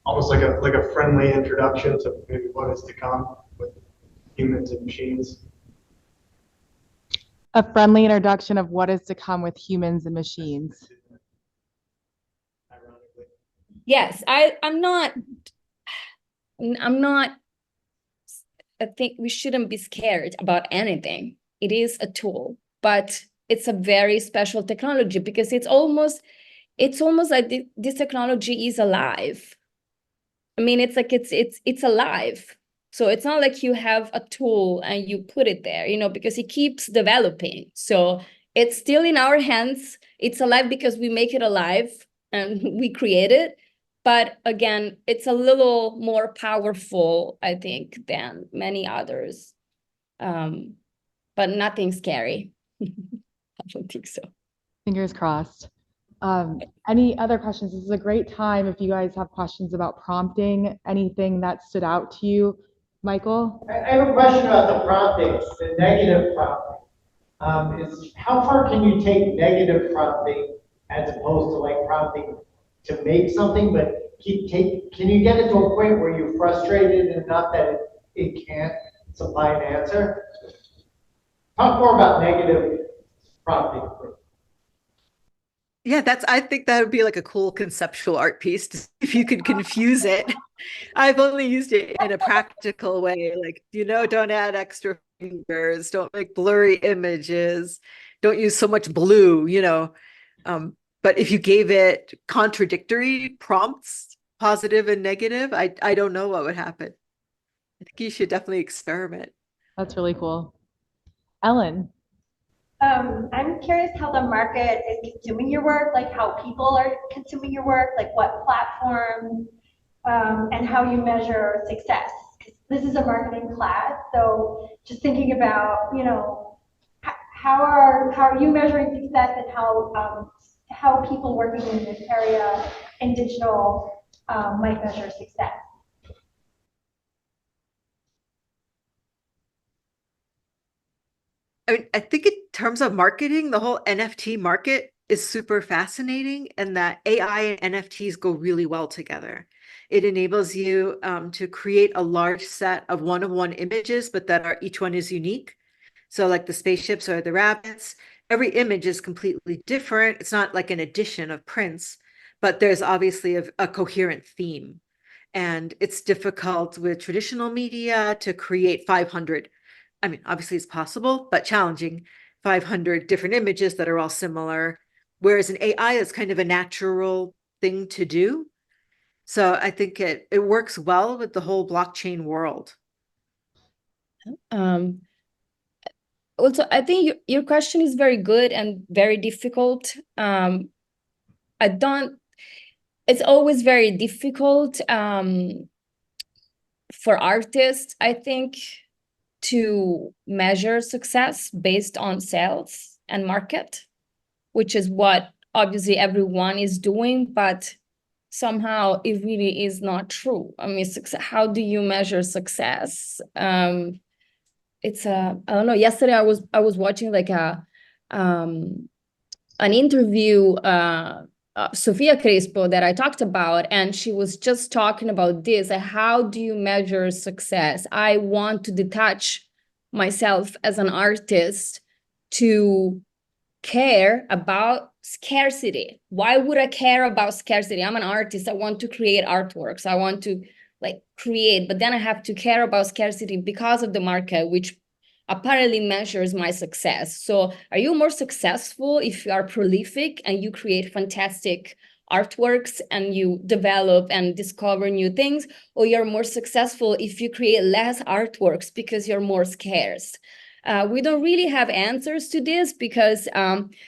Almost like a friendly introduction to maybe what is to come with humans and machines. A friendly introduction of what is to come with humans and machines. Ironically. Yes, I'm not, I think we shouldn't be scared about anything. It is a tool, but it's a very special technology because it's almost like this technology is alive. I mean, it's like it's alive. So it's not like you have a tool and you put it there, because it keeps developing. So it's still in our hands. It's alive because we make it alive and we create it. But again, it's a little more powerful, I think, than many others. But nothing scary. I don't think so. Fingers crossed. Any other questions? This is a great time if you guys have questions about prompting, anything that stood out to you. Michael? I have a question about the prompting, the negative prompting. Is how far can you take negative prompting as opposed to like prompting to make something, but can you get it to a point where you're frustrated enough that it can't supply an answer? Talk more about negative prompting. Yeah, I think that would be like a cool conceptual art piece to see if you could confuse it. I've only used it in a practical way, like, don't add extra fingers, don't make blurry images, don't use so much blue, but if you gave it contradictory prompts, positive and negative, I don't know what would happen. I think you should definitely experiment. That's really cool. Ellen? I'm curious how the market is consuming your work, like how people are consuming your work, like what platforms, and how you measure success. 'Cause this is a marketing class, so just thinking about, how are you measuring success and how people working in this area in digital might measure success. I mean, I think in terms of marketing, the whole NFT market is super fascinating, and that AI and NFTs go really well together. It enables you to create a large set of one-of-one images, but that each one is unique. So like the spaceships or the rabbits, every image is completely different. It's not like an addition of prints, but there's obviously a coherent theme. And it's difficult with traditional media to create 500. I mean, obviously it's possible, but challenging, 500 different images that are all similar. Whereas in AI, it's kind of a natural thing to do. So I think it works well with the whole blockchain world. Also, I think your question is very good and very difficult. It's always very difficult for artists, I think, to measure success based on sales and market, which is what obviously everyone is doing, but somehow it really is not true. I mean, how do you measure success? It's I don't know. Yesterday I was watching like an interview, Sofia Crespo, that I talked about, and she was just talking about this. How do you measure success? I want to detach myself as an artist to care about scarcity. Why would I care about scarcity? I'm an artist. I want to create artworks. I want to like create, but then I have to care about scarcity because of the market, which apparently measures my success. So are you more successful if you are prolific and you create fantastic artworks and you develop and discover new things, or you're more successful if you create less artworks because you're more scarce? We don't really have answers to this because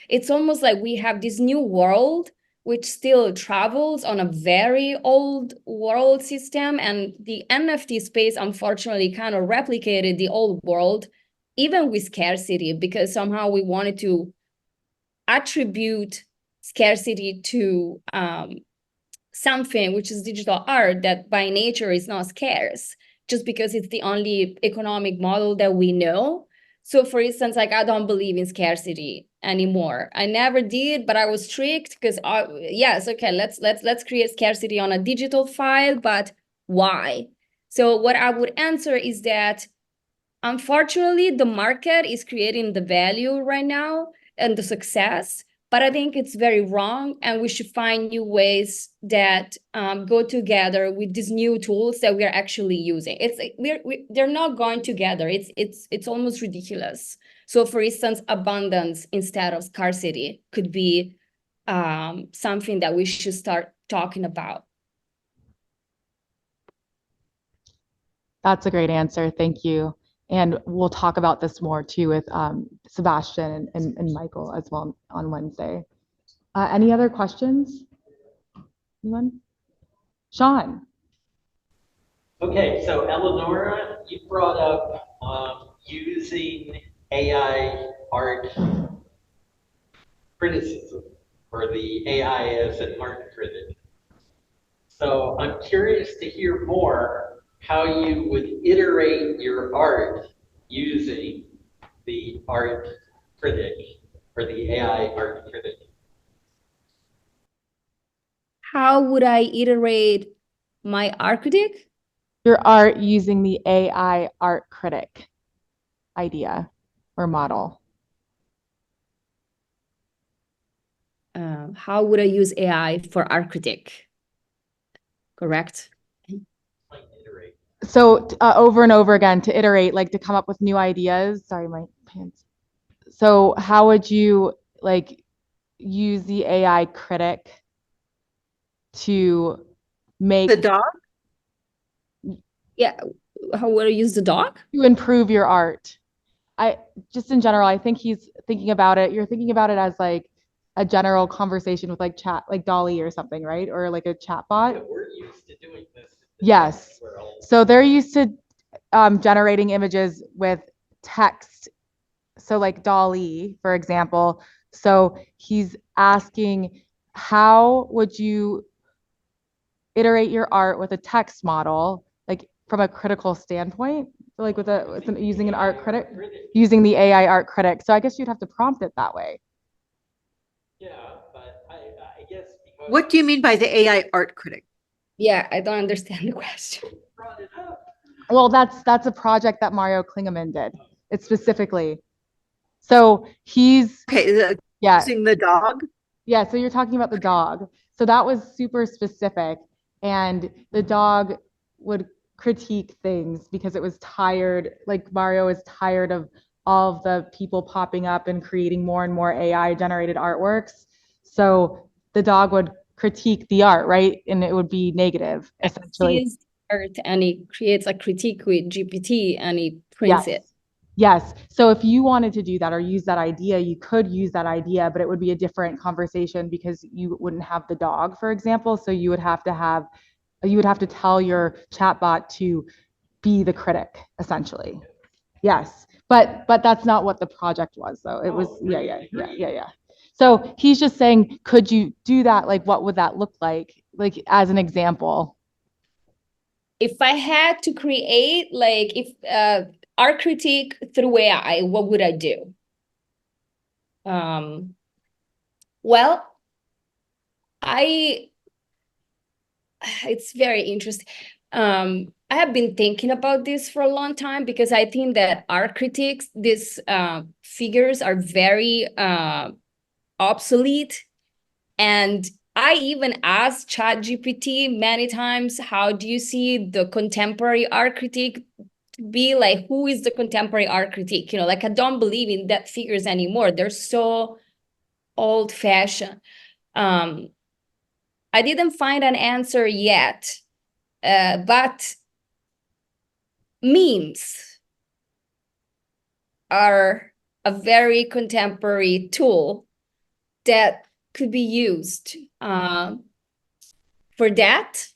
it's almost like we have this new world which still travels on a very old world system, and the NFT space unfortunately kind of replicated the old world, even with scarcity, because somehow we wanted to attribute scarcity to something which is digital art that by nature is not scarce, just because it's the only economic model that we know. So for instance, like I don't believe in scarcity anymore. I never did, but I was tricked because yes, okay, let's create scarcity on a digital file, but why? So what I would answer is that unfortunately, the market is creating the value right now and the success, but I think it's very wrong, and we should find new ways that go together with these new tools that we are actually using. It's they're not going together. It's almost ridiculous. So, for instance, abundance instead of scarcity could be something that we should start talking about. That's a great answer. Thank you. And we'll talk about this more too with Sebastian and Michael as well on Wednesday. Any other questions? Anyone? Sean. Okay, so Eleonora, you brought up using AI art criticism, or the AI as an art critic. So I'm curious to hear more how you would iterate your art using the art critic or the AI art critic. How would I iterate my art critic? Your art using the AI art critic idea or model. How would I use AI for art critic? Correct? So over and over again to iterate, like to come up with new ideas. Sorry, my pants. So how would you like use the AI critic to make The dog? Yeah. How would I use the dog? to improve your art? I just in general, I think he's thinking about it. You're thinking about it as like a general conversation with like chat, like Dolly or something, right? Or like a chat bot. Yeah, we're used to doing this. Yes. So they're used to generating images with text. So like Dolly, for example. So he's asking, how would you iterate your art with a text model, like from a critical standpoint? So like using an art critic, using the AI art critic. So I guess you'd have to prompt it that way. Yeah, but I guess because What do you mean by the AI art critic? Yeah, I don't understand the question. brought it up. Well, that's a project that Mario Klingemann did. It's specifically. So he's Okay, yeah. using the dog? Yeah, so you're talking about the dog. So that was super specific, and the dog would critique things because it was tired, like Mario is tired of all of the people popping up and creating more and more AI generated artworks. So the dog would critique the art, right? And it would be negative, essentially. Sees art and he creates a critique with GPT and he prints it. Yes. So if you wanted to do that or use that idea, you could use that idea, but it would be a different conversation because you wouldn't have the dog, for example. So you would have to tell your chatbot to be the critic, essentially. Yes. But that's not what the project was, though. It was yeah. So he's just saying, could you do that? Like, what would that look like? Like as an example. If I had to create, like, if art critique through AI, what would I do? Well, it's very interesting. I have been thinking about this for a long time because I think that art critics, these figures are very obsolete, and I even asked ChatGPT many times, how do you see the contemporary art critique to be like, who is the contemporary art critique? You know, like I don't believe in that figures anymore. They're so old fashioned. I didn't find an answer yet, but memes are a very contemporary tool that could be used for that.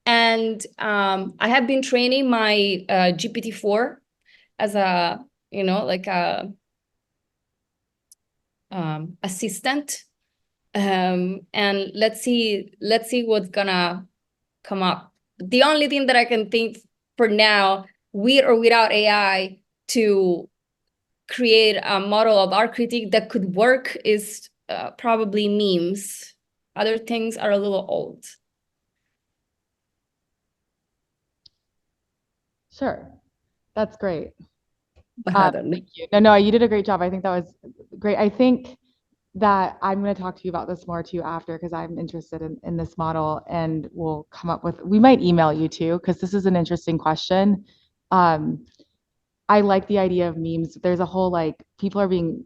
And I have been training my GPT-4 as a, you know, like a assistant. And let's see what's gonna come up. The only thing that I can think for now, with or without AI, to create a model of art critique that could work is probably memes. Other things are a little old. Sure, that's great. I don't know. Thank you. No, you did a great job. I think that was great. I think that I'm going to talk to you about this more too after, because I'm interested in this model, and we'll come up with, we might email you too, because this is an interesting question. I like the idea of memes. There's a whole, like, people are being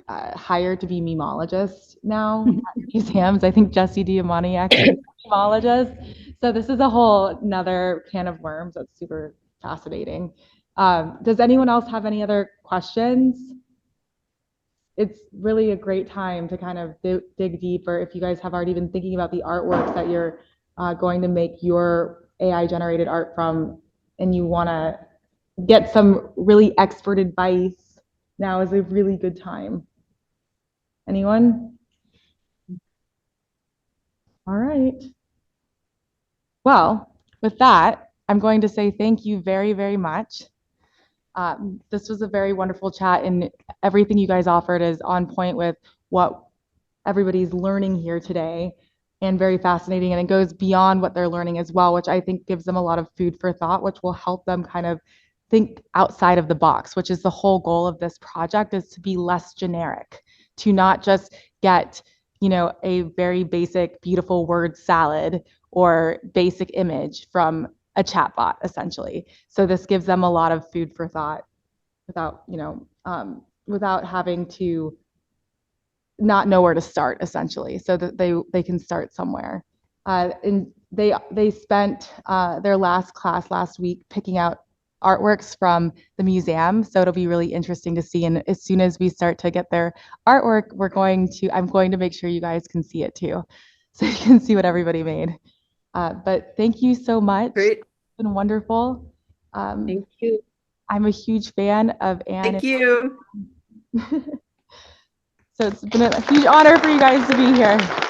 hired to be memologists now at museums. I think Jesse Diamani actually is a memologist. So this is a whole another can of worms that's super fascinating. Does anyone else have any other questions? It's really a great time to kind of dig deeper. If you guys have already been thinking about the artworks that you're going to make your AI generated art from, and you want to get some really expert advice, now is a really good time. Anyone? All right. Well, with that, I'm going to say thank you very, very much. This was a very wonderful chat, and everything you guys offered is on point with what everybody's learning here today, and very fascinating. And it goes beyond what they're learning as well, which I think gives them a lot of food for thought, which will help them kind of think outside of the box, which is the whole goal of this project, is to be less generic, to not just get, you know, a very basic, beautiful word salad or basic image from a chatbot, essentially. So this gives them a lot of food for thought without, you know, without having to not know where to start, essentially, so that they can start somewhere. And they spent their last class last week picking out artworks from the museum, so it'll be really interesting to see. And as soon as we start to get their artwork, I'm going to make sure you guys can see it too, so you can see what everybody made. But thank you so much. Great. It's been wonderful. Thank you. I'm a huge fan of Anne. Thank you. So it's been a huge honor for you guys to be here.